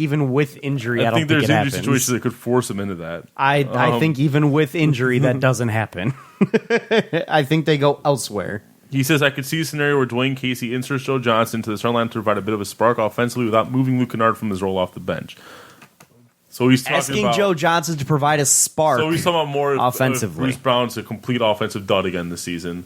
even with injury, I don't think there's it happens. injury situations that could force him into that. I think even with injury, that doesn't happen. I think they go elsewhere. He says, I could see a scenario where Dwayne Casey inserts Joe Johnson to the starting line to provide a bit of a spark offensively without moving Luke Kennard from his role off the bench. So he's asking Joe Johnson to provide a spark. So he's talking about more offensively. Bruce Brown's a complete offensive dud again this season.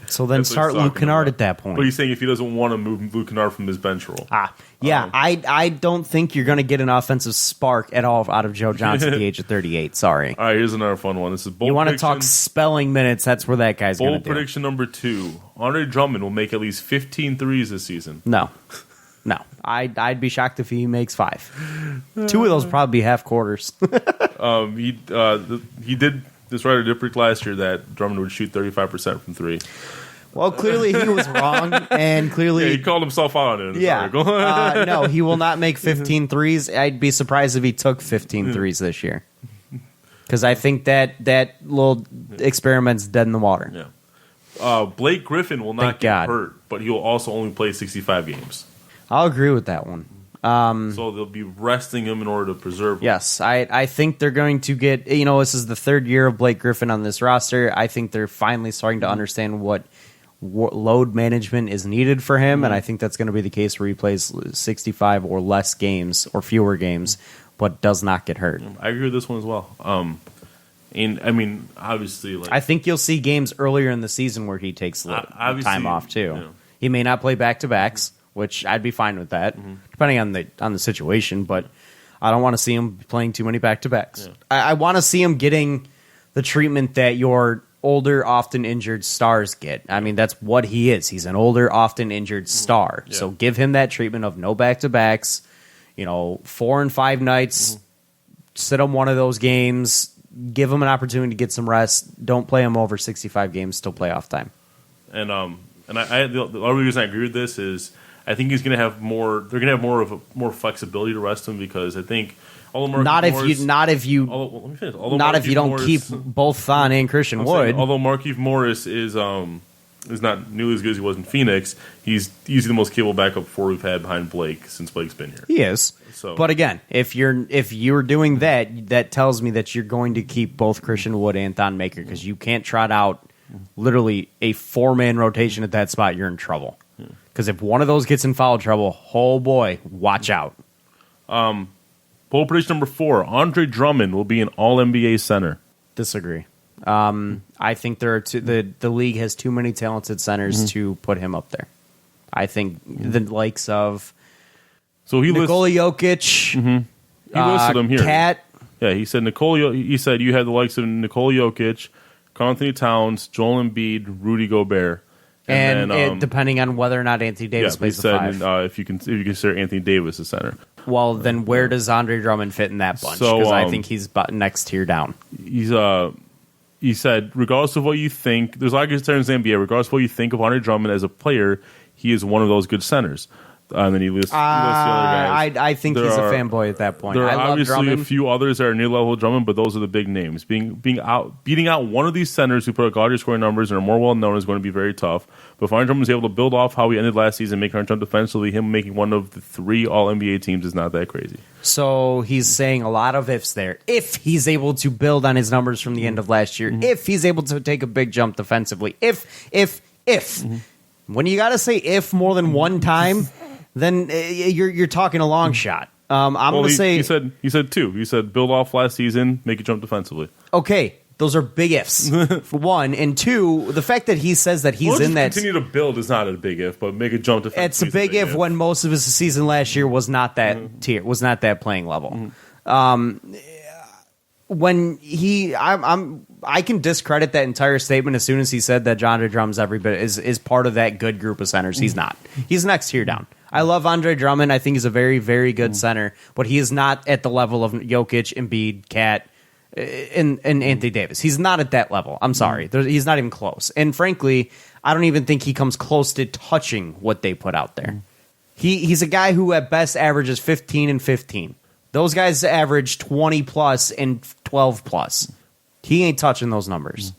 So then start Luke Kennard at that point. But he's saying if he doesn't want to move Luke Kennard from his bench role. I don't think you're going to get an offensive spark at all out of Joe Johnson at the age of 38. Sorry. All right, here's another fun one. This is bold. You want to talk spelling minutes? That's where that guy's going to do. Bold prediction number 2: Andre Drummond will make at least 15 threes this season. No. I'd be shocked if he makes 5. 2 of those would probably be half quarters. He did. This writer did predict last year that Drummond would shoot 35% from 3. Well, clearly he was wrong, and clearly he called himself out in this article. No, he will not make 15 threes. I'd be surprised if he took 15 threes this year, because I think that little experiment's dead in the water. Yeah. Blake Griffin will not get hurt, but he will also only play 65 games. I'll agree with that one. So they'll be resting him in order to preserve him. Yes, I think they're going to get, this is the 3rd year of Blake Griffin on this roster. I think they're finally starting to understand what load management is needed for him, and I think that's going to be the case where he plays 65 or less games or fewer games, but does not get hurt. I agree with this one as well. And I mean, obviously, I think you'll see games earlier in the season where he takes time off too. Yeah. He may not play back-to-backs, which I'd be fine with that, depending on the situation. But I don't want to see him playing too many back-to-backs. Yeah. I want to see him getting the treatment that your older, often injured stars get. I mean, that's what he is. He's an older, often injured star. Yeah. So give him that treatment of no back-to-backs. 4 and 5 nights. Sit on one of those games. Give him an opportunity to get some rest. Don't play him over 65 games till playoff time. And the only reason I agree with this is I think he's going to have more. They're going to have more flexibility to rest him, because I think not if you don't keep both Thon and Christian Wood. Although Markieff Morris is not nearly as good as he was in Phoenix, he's easily the most capable backup 4 we've had behind Blake since Blake's been here. He is. So, but again, if you're doing that tells me that you're going to keep both Christian Wood and Thon Maker, because you can't trot out literally a 4-man rotation at that spot. You're in trouble. Because if one of those gets in foul trouble, oh boy, watch out. Poll prediction number 4. Andre Drummond will be an All-NBA center. Disagree. I think there are the league has too many talented centers to put him up there. I think the likes of Nikola Jokic. He listed them here. Cat. Yeah, he said He said you had the likes of Nikola Jokic, Karl Anthony Towns, Joel Embiid, Rudy Gobert, and then, depending on whether or not Anthony Davis plays the five. If you consider Anthony Davis a center. Well, then where does Andre Drummond fit in that bunch? Because I think he's next tier down. He said, regardless of what you think, there's a lot of good centers in the NBA. Regardless of what you think of Andre Drummond as a player, he is one of those good centers. And then he lists the other guys. I think he's a fanboy at that point. There are I love obviously Drummond. a few others that are near level of Drummond, but those are the big names. Beating out one of these centers who put up gaudy scoring numbers and are more well known is going to be very tough. But if Andre Drummond is able to build off how he ended last season, making our jump defensively, him making one of the 3 All-NBA teams is not that crazy. So he's saying a lot of ifs there. If he's able to build on his numbers from the end of last year, if he's able to take a big jump defensively, if. When you got to say if more than one time, then you're talking a long shot. I'm going to say... He said 2. He said build off last season, make a jump defensively. Okay, those are big ifs, for one. And 2, the fact that he says that he's in that... continue to build is not a big if, but make a jump defensively. It's a big if when most of his season last year was not that tier, was not that playing level. When I can discredit that entire statement as soon as he said that Andre Drummond's every bit is part of that good group of centers. He's not. He's next tier down. I love Andre Drummond. I think he's a very, very good center, but he is not at the level of Jokic, Embiid, Cat, and Anthony Davis. He's not at that level. I'm sorry. He's not even close. And frankly, I don't even think he comes close to touching what they put out there. He's a guy who at best averages 15 and 15. Those guys average 20 plus and 12 plus. He ain't touching those numbers.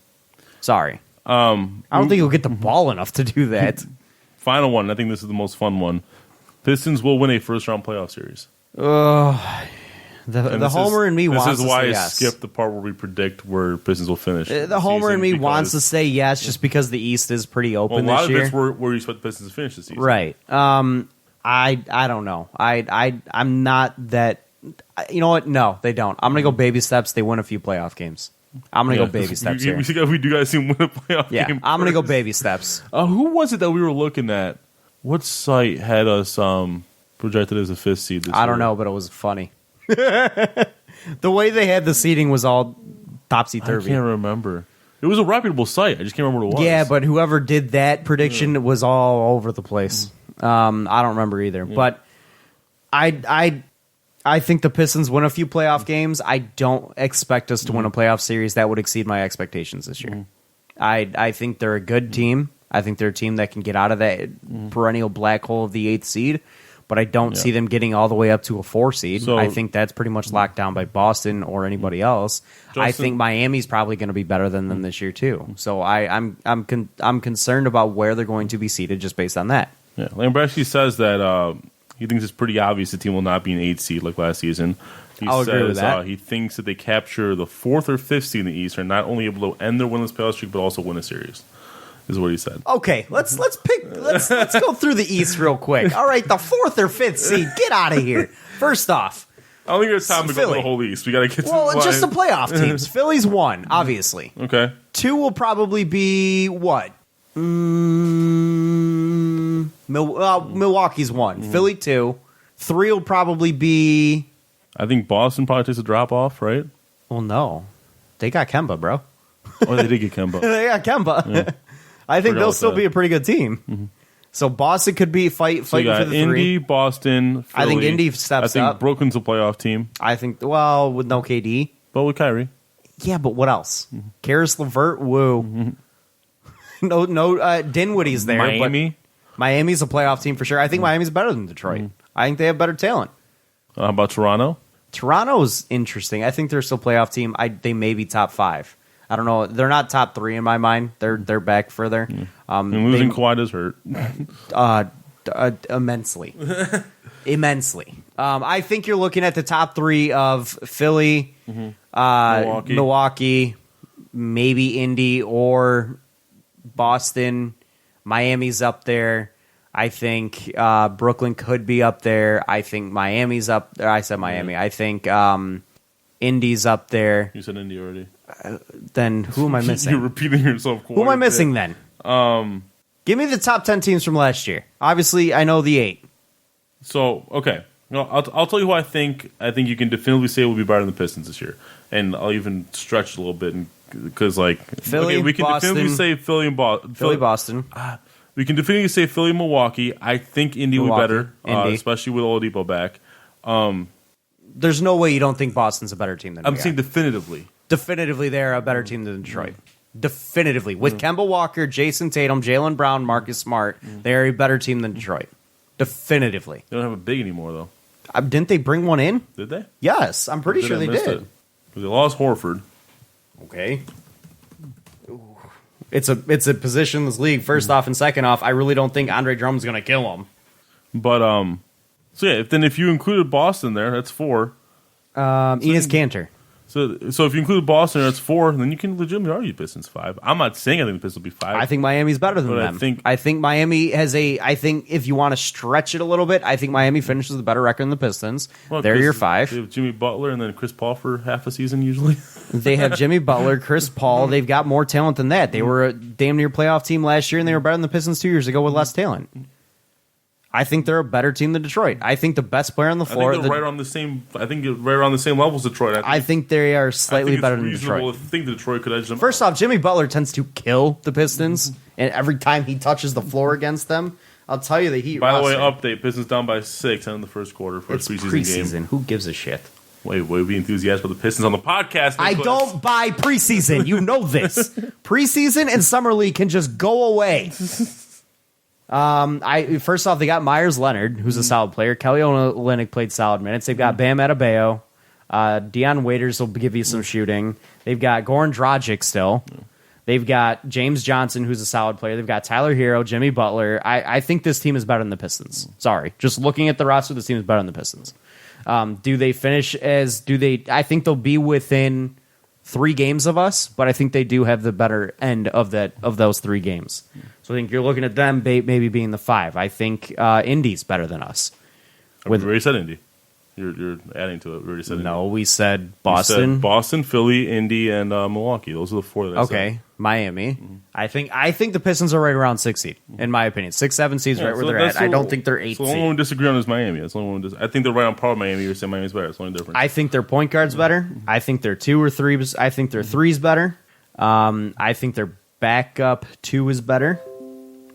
Sorry. I don't think he'll get the ball enough to do that. Final one. I think this is the most fun one. Pistons will win a first-round playoff series. The homer in me wants to say yes. This is why I skipped the part where we predict where Pistons will finish. The homer in me wants to say yes just because the East is pretty open this year. A lot of it's where you expect the Pistons to finish this season. Right. I don't know. I'm not that... You know what? No, they don't. I'm going to go baby steps. They win a few playoff games. I'm going to go baby steps here. We do guys see him win a playoff game. I'm going to go baby steps. Who was it that we were looking at? What site had us projected as a 5th seed this year? I don't know, but it was funny. The way they had the seeding was all topsy-turvy. I can't remember. It was a reputable site. I just can't remember what it was. Yeah, but whoever did that prediction was all over the place. I don't remember either. Yeah. But I think the Pistons win a few playoff games. I don't expect us to win a playoff series that would exceed my expectations this year. I think they're a good team. I think they're a team that can get out of that perennial black hole of the 8th seed, but I don't see them getting all the way up to a 4 seed. So, I think that's pretty much locked down by Boston or anybody else. Justin, I think Miami's probably going to be better than them this year too. So I'm concerned about where they're going to be seated just based on that. Yeah, Lambrowski says that he thinks it's pretty obvious the team will not be an 8th seed like last season. I'll agree with that. He thinks that they capture the 4th or 5th seed in the East are not only able to end their winless playoff streak but also win a series. Is what he said. Okay, let's go through the East real quick. All right, the 4th or 5th seed, get out of here. First off, I don't think it's time to go through the whole East. We got to get to just the playoff teams. Philly's 1, obviously. Okay. 2 will probably be what? Milwaukee's 1. Philly 2. 3 will probably be... I think Boston probably takes a drop off, right? Well, no. They got Kemba, bro. Oh, they did get Kemba. They got Kemba. Yeah. I think they'll still be a pretty good team. So Boston could be fighting for the 3. Indy, Boston, Philly. I think Indy steps up. I think Brooklyn's a playoff team. I think, well, with no KD. But with Kyrie. Yeah, but what else? Karis LeVert, woo. No, Dinwiddie's there. Miami? But Miami's a playoff team for sure. I think Miami's better than Detroit. I think they have better talent. How about Toronto? Toronto's interesting. I think they're still a playoff team. They may be top 5. I don't know. They're not top 3 in my mind. They're back further. And losing Kawhi does hurt. Immensely. Immensely. I think you're looking at the top 3 of Philly, Milwaukee, maybe Indy or Boston. Miami's up there. I think Brooklyn could be up there. I think Miami's up there. I said Miami. I think Indy's up there. You said Indy already. Then who am I missing? You're repeating yourself. Who am I missing then? Give me the top 10 teams from last year. Obviously, I know the 8. So, okay. No, I'll tell you who I think you can definitively say will be better than the Pistons this year. And I'll even stretch a little bit because, like, Philly, we can Boston, definitively say Philly and Boston. We can definitively say Philly and Milwaukee. I think Indy will be better, especially with Oladipo back. There's no way you don't think Boston's a better team than I'm saying definitively. Definitively, they're a better team than Detroit. Definitively. With Kemba Walker, Jason Tatum, Jaylen Brown, Marcus Smart, they're a better team than Detroit. Definitively. They don't have a big anymore, though. Didn't they bring one in? Did they? Yes, I'm pretty sure they did. They lost Horford. Okay. It's a positionless league. First off and second off, I really don't think Andre Drummond's going to kill him. But so yeah, if you included Boston there, that's 4. Enes Kanter. So if you include Boston, that's 4. Then you can legitimately argue Pistons 5. I'm not saying I think the Pistons will be 5. I think Miami's better than them. I think Miami has I think if you want to stretch it a little bit, I think Miami finishes with a better record than the Pistons. Well, they're your 5. They have Jimmy Butler and then Chris Paul for half a season usually. They have Jimmy Butler, Chris Paul. They've got more talent than that. They were a damn near playoff team last year, and they were better than the Pistons 2 years ago with less talent. I think they're a better team than Detroit. I think the best player on the floor. I think they're right around the same. I think right around the same level as Detroit. I think they are slightly better than Detroit. I think Detroit could edge them. First off, Jimmy Butler tends to kill the Pistons, and every time he touches the floor against them, I'll tell you the Heat. By the way, update: Pistons down by 6 in the first quarter for a preseason game. Who gives a shit? Wait, be enthusiastic about the Pistons on the podcast. I don't buy preseason. You know this. Preseason and summer league can just go away. First off, they got Myers Leonard, who's a solid player. Kelly Olynyk played solid minutes. They've got Bam Adebayo. Deion Waiters will give you some shooting. They've got Goran Dragic still. They've got James Johnson, who's a solid player. They've got Tyler Hero, Jimmy Butler. I think this team is better than the Pistons. Sorry. Just looking at the roster, this team is better than the Pistons. Do they finish I think they'll be within 3 games of us, but I think they do have the better end of those 3 games. So I think you're looking at them maybe being the 5. I think Indy's better than us. We already said Indy. You're adding to it. We already said Indy. No, we said Boston. Said Boston, Philly, Indy, and Milwaukee. Those are the 4 that I said. Miami. Mm-hmm. I think the Pistons are right around 6 seed, in my opinion. 6, 7 seeds right where they're at. I don't think they're 8 seed. The only one we disagree on is Miami. That's the only one I think they're right on par with Miami. You're saying Miami's better. That's the only difference. I think their point guard's better. I think their 2 or 3. I think their 3's better. I think their backup 2 is better.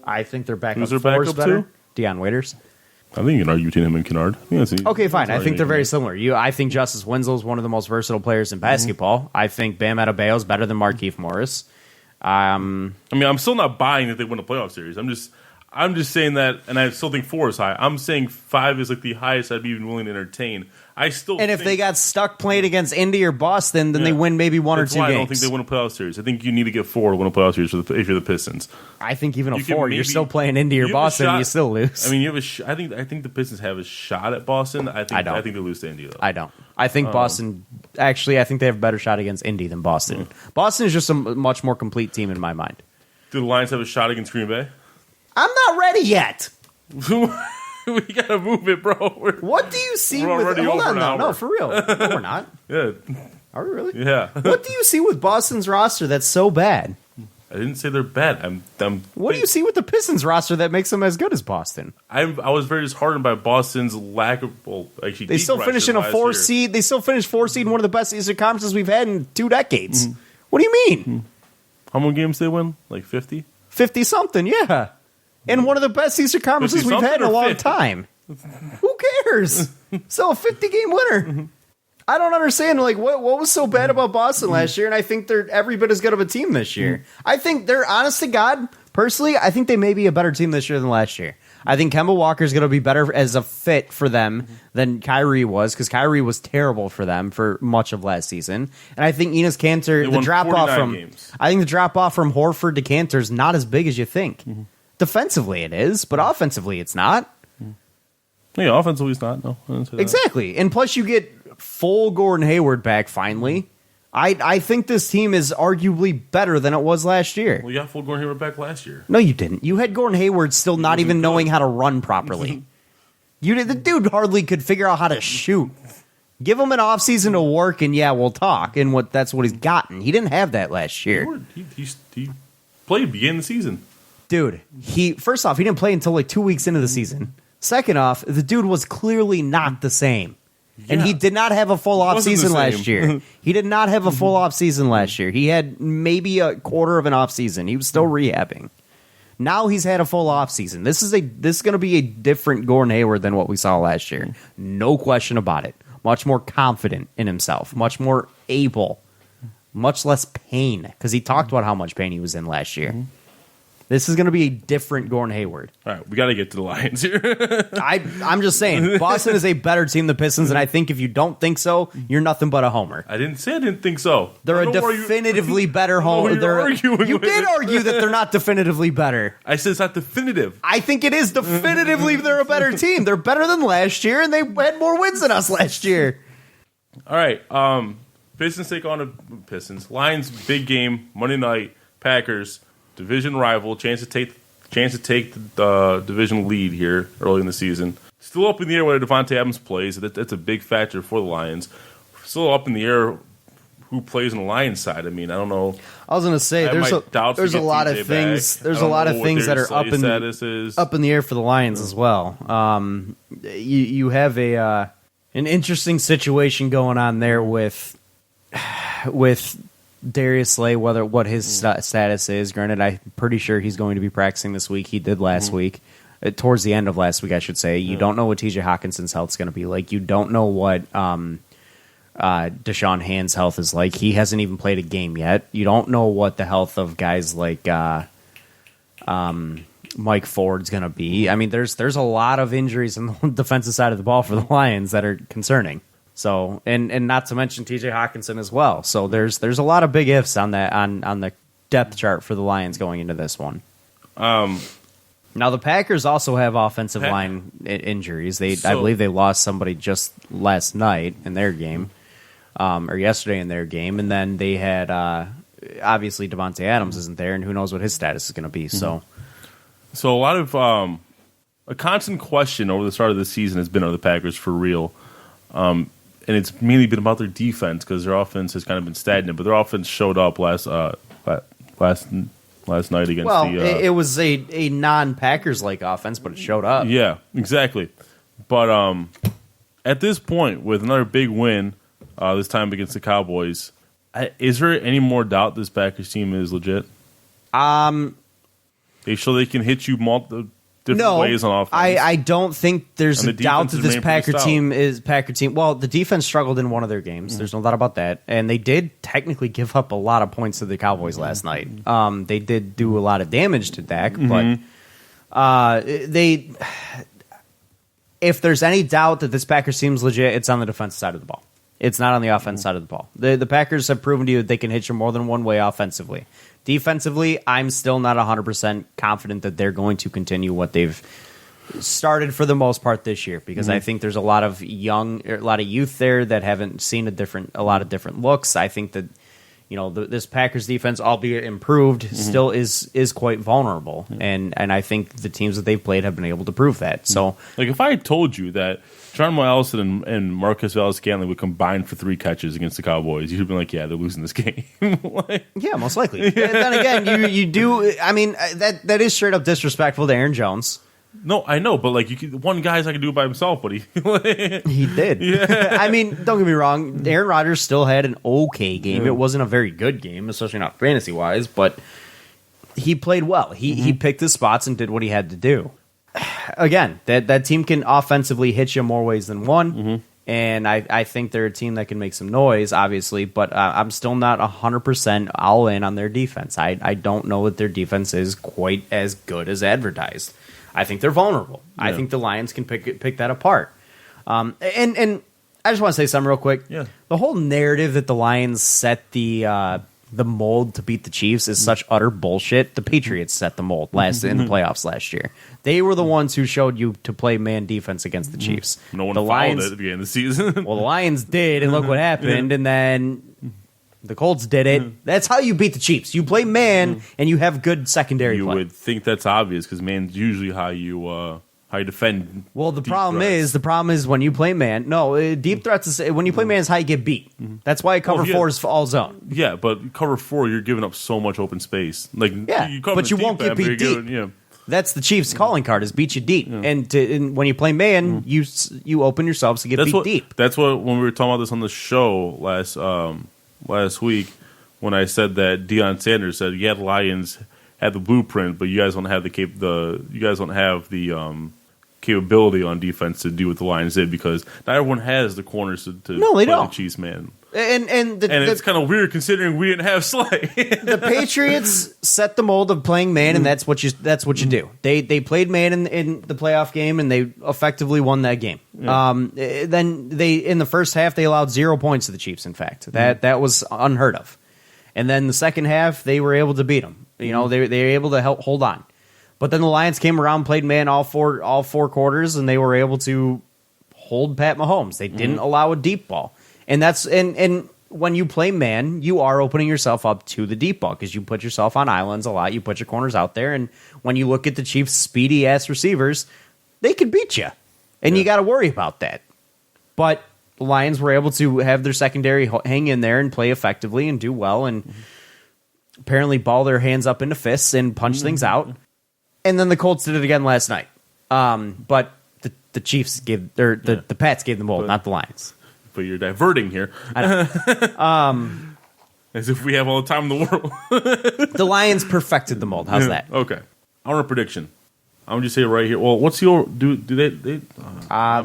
I think their backup 4 is better. Deion Waiters. I think you can argue between him and Kennard. Okay, fine. I think they're very similar. I think Justice Winslow is one of the most versatile players in basketball. I think Bam Adebayo is better than Markieff Morris. I'm still not buying that they win a playoff series. I'm just saying that, and I still think 4 is high. I'm saying 5 is like the highest I'd be even willing to entertain. If they got stuck playing against Indy or Boston, then they win maybe 1 or 2 games. I don't think they win a playoff series. I think you need to get 4 to win a playoff series if you're the Pistons. I think even 4, you're still playing Indy or Boston, and you still lose. I mean, I think the Pistons have a shot at Boston. I think they lose to Indy though. I don't. I think Boston. Actually, I think they have a better shot against Indy than Boston. Boston is just a much more complete team in my mind. Do the Lions have a shot against Green Bay? I'm not ready yet. We gotta move it, bro. What do you see with? Hold on, no, for real. No, we're not. Yeah. Are we really? Yeah. What do you see with Boston's roster that's so bad? I didn't say they're bad. What do you see with the Pistons roster that makes them as good as Boston? I was very disheartened by Boston's lack of. Well, actually, they still finish in a 4 seed. They still finished 4 seed in one of the best Eastern conferences we've had in 2 decades. Mm-hmm. What do you mean? How many games did they win? Like 50? 50 something, yeah. And one of the best Eastern conferences we've had in a long time. Who cares? So a 50-game winner. I don't understand. Like, what was so bad about Boston last year? And I think they're every bit as good of a team this year. I think they're, honest to God, personally, I think they may be a better team this year than last year. I think Kemba Walker is going to be better as a fit for them than Kyrie was, because Kyrie was terrible for them for much of last season. And I think Enes Kanter, the drop off from Horford to Kanter is not as big as you think. Mm-hmm. Defensively, it is, but offensively, it's not. Yeah, offensively, it's not. No, exactly. And plus, you get full Gordon Hayward back finally. I think this team is arguably better than it was last year. Well, you got full Gordon Hayward back last year. No, you didn't. You had Gordon Hayward still not even knowing how to run properly. The dude hardly could figure out how to shoot. Give him an offseason to work, and we'll talk. And that's what he's gotten. He didn't have that last year. He played beginning of the season. Dude, first off, he didn't play until like 2 weeks into the season. Second off, the dude was clearly not the same. And he did not have a full offseason last year. He did not have a full offseason last year. He had maybe a quarter of an offseason. He was still rehabbing. Now he's had a full offseason. This is going to be a different Gordon Hayward than what we saw last year. No question about it. Much more confident in himself. Much more able. Much less pain. Because he talked about how much pain he was in last year. This is going to be a different Gordon Hayward. All right, we got to get to the Lions here. I'm just saying, Boston is a better team than the Pistons, and I think if you don't think so, you're nothing but a homer. I didn't say I didn't think so. They're a definitively better homer. You did argue that they're not definitively better. I said it's not definitive. I think it is definitively they're a better team. They're better than last year, and they had more wins than us last year. All right, Pistons take on the Pistons. Lions, big game, Monday night, Packers. Division rival, chance to take the division lead here early in the season. Still up in the air whether Devontae Adams plays. That's a big factor for the Lions. Still up in the air who plays on the Lions side. I mean, I don't know. I was going to say there's a lot of things. There's a lot of things that are up in the air for the Lions as well. You have an interesting situation going on there with Darius Slay, what his status is. Granted, I'm pretty sure he's going to be practicing this week. He did last week. Towards the end of last week, I should say. You don't know what TJ Hawkinson's health is going to be like. You don't know what Deshaun Hand's health is like. He hasn't even played a game yet. You don't know what the health of guys like Mike Ford's going to be. I mean, there's a lot of injuries on the defensive side of the ball for the Lions that are concerning. So and not to mention TJ Hawkinson as well. So there's a lot of big ifs on that on the depth chart for the Lions going into this one. Now the Packers also have offensive line injuries. I believe they lost somebody just last night in their game, or yesterday in their game, and then they had obviously Devontae Adams isn't there, and who knows what his status is going to be. So a lot of a constant question over the start of the season has been, are the Packers for real? And it's mainly been about their defense because their offense has kind of been stagnant. But their offense showed up last night against it was a non-Packers like offense, but it showed up. Yeah, exactly. But at this point, with another big win, this time against the Cowboys, is there any more doubt this Packers team is legit? They show they can hit you different ways on offense. I don't think there's a doubt that this Packer team is Packer team. Well, the defense struggled in one of their games. There's no doubt about that. And they did technically give up a lot of points to the Cowboys last night. They did do a lot of damage to Dak, but if there's any doubt that this Packers team is legit, it's on the defensive side of the ball. It's not on the offense side of the ball. The Packers have proven to you that they can hit you more than one way offensively. Defensively, I'm still not 100% confident that they're going to continue what they've started for the most part this year, because I think there's a lot of youth there that haven't seen a lot of different looks. I think that this Packers defense, albeit improved, still is quite vulnerable, and I think the teams that they've played have been able to prove that. So, like if I had told you that John Allison and Marcus Valdes-Scantling would combine for 3 catches against the Cowboys, you'd have been like, yeah, they're losing this game. Yeah, most likely. Then again, you do. I mean, that is straight up disrespectful to Aaron Jones. No, I know, but like one guy's not gonna do it by himself, but he did. Yeah. I mean, don't get me wrong. Aaron Rodgers still had an okay game. It wasn't a very good game, especially not fantasy wise, but he played well. He picked his spots and did what he had to do. Again, that team can offensively hit you more ways than one, and I think they're a team that can make some noise, obviously, but I'm still not 100% all in on their defense. I don't know that their defense is quite as good as advertised. I think they're vulnerable. Yeah. I think the Lions can pick that apart. And I just want to say something real quick. Yeah. The whole narrative that the Lions set the mold to beat the Chiefs is such utter bullshit. The Patriots set the mold in the playoffs last year. They were the ones who showed you to play man defense against the Chiefs. No one followed it at the beginning of the season. Well, the Lions did, and look what happened. And then The Colts did it. That's how you beat the Chiefs. You play man, and you have good secondary You play. would think that's obvious because man's usually how you defend. Well, the deep problem threats. is when you play man. No, deep threats is when you play man is how you get beat. That's why cover 4 is all zone. Yeah, but cover 4, you're giving up so much open space. Like but you won't get beat deep. That's the Chiefs' calling card is beat you deep. And when you play man, you open yourselves to get beat deep. That's what when we were talking about this on the show last week when I said that Deion Sanders said, "Yeah, the Lions had the blueprint, but you guys don't have the capability on defense to do what the Lions did because not everyone has the corners to play the Chiefs man." And it's kind of weird considering we didn't have Slay. The Patriots set the mold of playing man, and that's what you do. They played man in the playoff game, and they effectively won that game. Yeah. Then in the first half they allowed 0 points to the Chiefs. In fact, that was unheard of. And then the second half they were able to beat them. They were able to hold on. But then the Lions came around, played man all four quarters, and they were able to hold Pat Mahomes. They didn't allow a deep ball. And that's and when you play man, you are opening yourself up to the deep ball because you put yourself on islands a lot. You put your corners out there, and when you look at the Chiefs' speedy ass receivers, they could beat you, and you got to worry about that. But the Lions were able to have their secondary hang in there and play effectively and do well, and apparently ball their hands up into fists and punch things out. And then the Colts did it again last night. But the Chiefs gave the Pats gave them both, not the Lions. But you're diverting here. I know. As if we have all the time in the world. The Lions perfected the mold. How's that? Okay. I want a prediction. I'm going to say it right here. Well, what's your... Do they they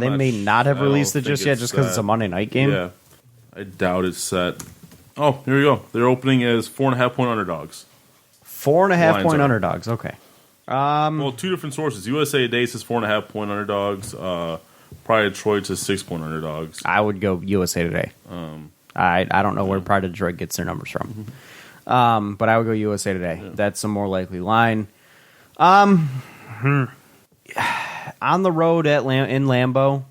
may not have released it just yet just because it's a Monday night game. Yeah. I doubt it's set. Oh, here we go. They're opening as 4.5-point underdogs. 4.5-point underdogs. Okay. Well, two different sources. USA Today says 4.5-point underdogs. Pride of Detroit says 6-point underdogs. I would go USA Today. I don't know where Pride of Detroit gets their numbers from. But I would go USA Today. Yeah. That's a more likely line. On the road in Lambeau,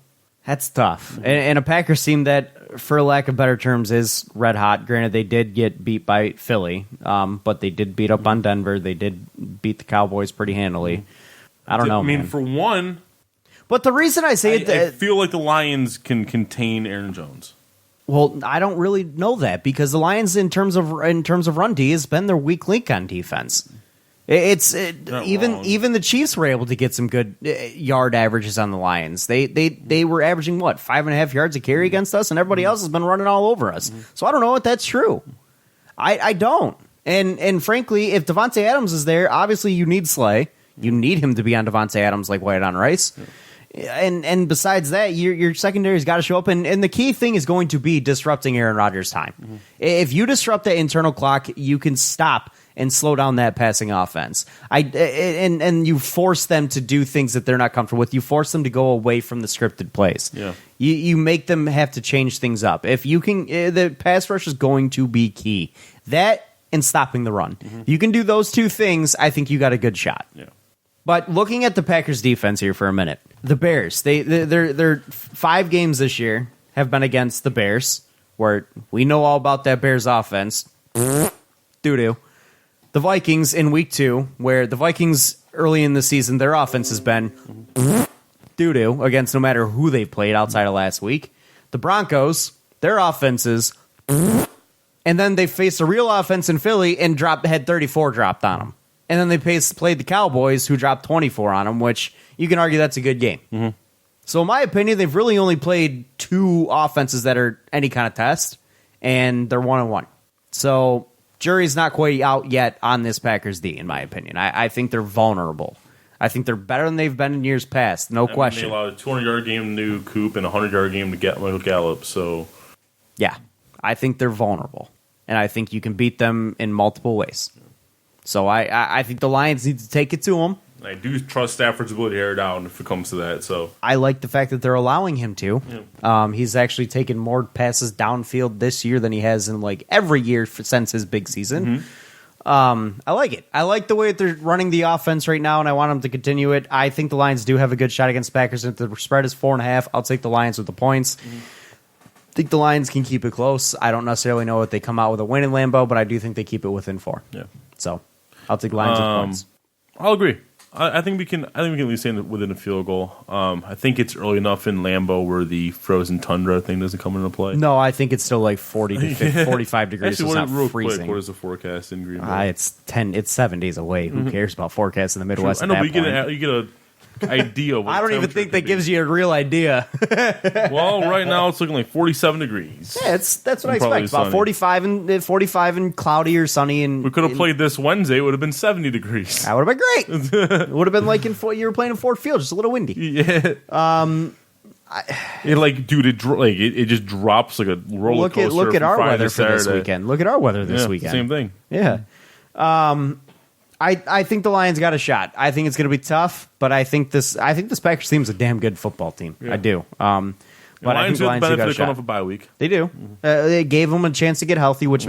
that's tough. And a Packers team that, for lack of better terms, is red hot. Granted, they did get beat by Philly, but they did beat up on Denver. They did beat the Cowboys pretty handily. I don't know, man. For one... But the reason I say I feel like the Lions can contain Aaron Jones. Well, I don't really know that because the Lions, in terms of run D, has been their weak link on defense. Even the Chiefs were able to get some good yard averages on the Lions. They were averaging 5.5 yards a carry against us, and everybody else has been running all over us. So I don't know if that's true. I don't. And frankly, if Devontae Adams is there, obviously you need Slay. You need him to be on Devontae Adams like white on rice. Yeah. And besides that, your secondary's got to show up, and the key thing is going to be disrupting Aaron Rodgers' time. If you disrupt that internal clock, you can stop and slow down that passing offense. And you force them to do things that they're not comfortable with. You force them to go away from the scripted plays. Yeah. You make them have to change things up. If you can, the pass rush is going to be key. That and stopping the run. You can do those two things. I think you got a good shot. Yeah. But looking at the Packers defense here for a minute, the Bears, their 5 games this year have been against the Bears, where we know all about that Bears offense. Doo-doo. The Vikings in week 2, where the Vikings early in the season, their offense has been doo-doo against no matter who they've played outside of last week. The Broncos, their offenses, and then they faced a real offense in Philly and had 34 dropped on them. And then they played the Cowboys, who dropped 24 on them, which you can argue that's a good game. So in my opinion, they've really only played 2 offenses that are any kind of test, and they're 1-1. So jury's not quite out yet on this Packers D, in my opinion. I think they're vulnerable. I think they're better than they've been in years past, no question. They allowed a 200-yard game to Coop and a 100-yard game to Gallup. So yeah, I think they're vulnerable, and I think you can beat them in multiple ways. So I think the Lions need to take it to him. I do trust Stafford's ability to air down if it comes to that. So I like the fact that they're allowing him to. Yeah. He's actually taken more passes downfield this year than he has in like every year since his big season. I like it. I like the way that they're running the offense right now, and I want them to continue it. I think the Lions do have a good shot against Packers. If the spread is 4.5, I'll take the Lions with the points. think the Lions can keep it close. I don't necessarily know if they come out with a win in Lambeau, but I do think they keep it within 4. Yeah. So I'll take Lions with points. I'll agree. I think we can. I think we can at least stay within a field goal. I think it's early enough in Lambeau where the frozen tundra thing doesn't come into play. No, I think it's still like 40 to 50, 45 degrees. Actually, so it's not freezing. Quick, what is the forecast in Green Bay? It's 7 days away. Who cares about forecasts in the Midwest? I know, but you get a idea. Of what I don't even think that gives you a real idea. Well, right now it's looking like 47 degegrees. Yeah, that's what I expect. About 45 and cloudy or sunny. And we could have played this Wednesday. It would have been 70 degrees. That would have been great. It would have been like you were playing in Ford Field, just a little windy. Yeah. It just drops like a roller coaster. Look at our Friday weather to for this Saturday. weekend. Look at our weather this weekend. Same thing. Yeah. I think the Lions got a shot. I think it's going to be tough, but I think this Packers team is a damn good football team. Yeah. I do. But I think the Lions benefit got a of coming shot. off a bye week. They do. They gave them a chance to get healthy, which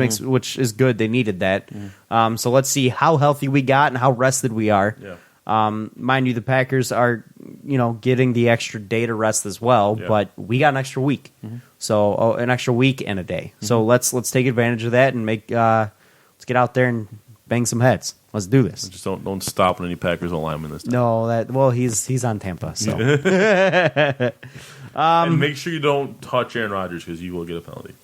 is good. They needed that. So let's see how healthy we got and how rested we are. Yeah. Mind you, the Packers are getting the extra day to rest as well, but we got an extra week. So an extra week and a day. So let's take advantage of that and let's get out there and bang some heads. Let's do this. Just don't stop on any Packers alignment this time. No, he's on Tampa. So and make sure you don't touch Aaron Rodgers because you will get a penalty.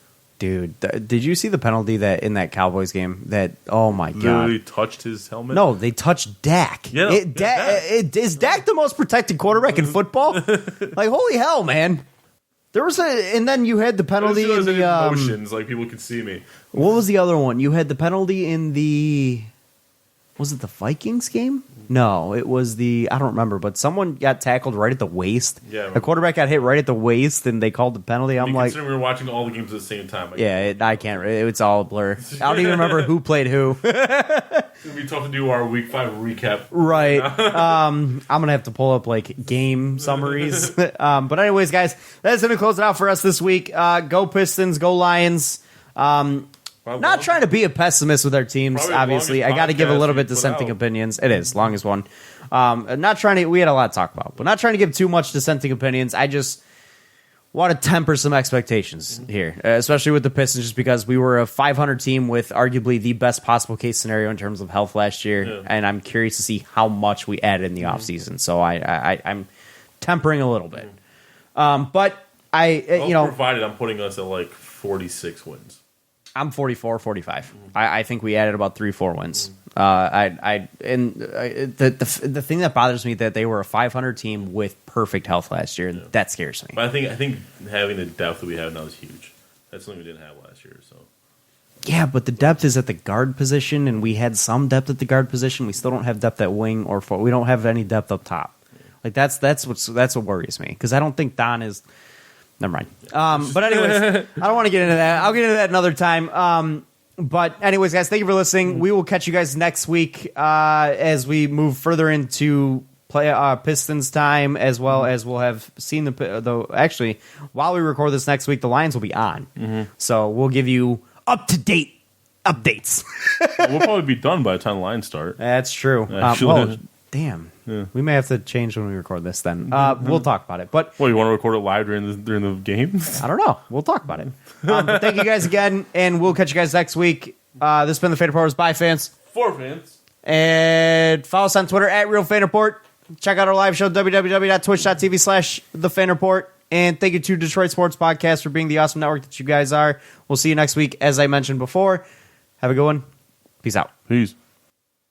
Dude, did you see the penalty that in that Cowboys game? That oh my god, literally touched his helmet. No, they touched Dak. Yeah, is Dak the most protected quarterback in football? Like holy hell, man! There was and then you had the penalty in the motions, like people could see me. What was the other one? You had the penalty in the. Was it the Vikings game? No, it was I don't remember, but someone got tackled right at the waist. Yeah, the quarterback got hit right at the waist, and they called the penalty. I'm like, we were watching all the games at the same time. I can't. It's all a blur. I don't even remember who played who. It's gonna be tough to do our Week 5 recap. Right. I'm gonna have to pull up like game summaries. But anyways, guys, that's gonna close it out for us this week. Go Pistons, go Lions. Not trying to be a pessimist with our teams, obviously. I got to give a little bit dissenting opinions. It is, longest one. Not trying to, we had a lot to talk about, but not trying to give too much dissenting opinions. I just want to temper some expectations here, especially with the Pistons, just because we were a 500 team with arguably the best possible case scenario in terms of health last year, and I'm curious to see how much we added in the offseason. So I'm tempering a little bit. But provided I'm putting us at like 46 wins. I'm 44, 45. I think we added about 3-4 wins. The thing that bothers me that they were a 500 team with perfect health last year. Yeah. That scares me. But I think having the depth that we have now is huge. That's something we didn't have last year. So yeah, but the depth is at the guard position, and we had some depth at the guard position. We still don't have depth at wing or forward. We don't have any depth up top. Yeah. Like that's what worries me, because I don't think Don is. Never mind. But anyways, I don't want to get into that. I'll get into that another time. But anyways, guys, thank you for listening. We will catch you guys next week as we move further into Pistons time, as well as we'll have seen actually, while we record this next week, the Lions will be on. So we'll give you up-to-date updates. We'll probably be done by the time the Lions start. That's true. Damn. Yeah. We may have to change when we record this then. We'll talk about it. But you want to record it live during the games? I don't know. We'll talk about it. But thank you guys again, and we'll catch you guys next week. This has been the Fan Reporters by fans. For fans. And follow us on Twitter at Real Fan Report. Check out our live show, www.twitch.tv/thefanreport. And thank you to Detroit Sports Podcast for being the awesome network that you guys are. We'll see you next week, as I mentioned before. Have a good one. Peace out. Peace.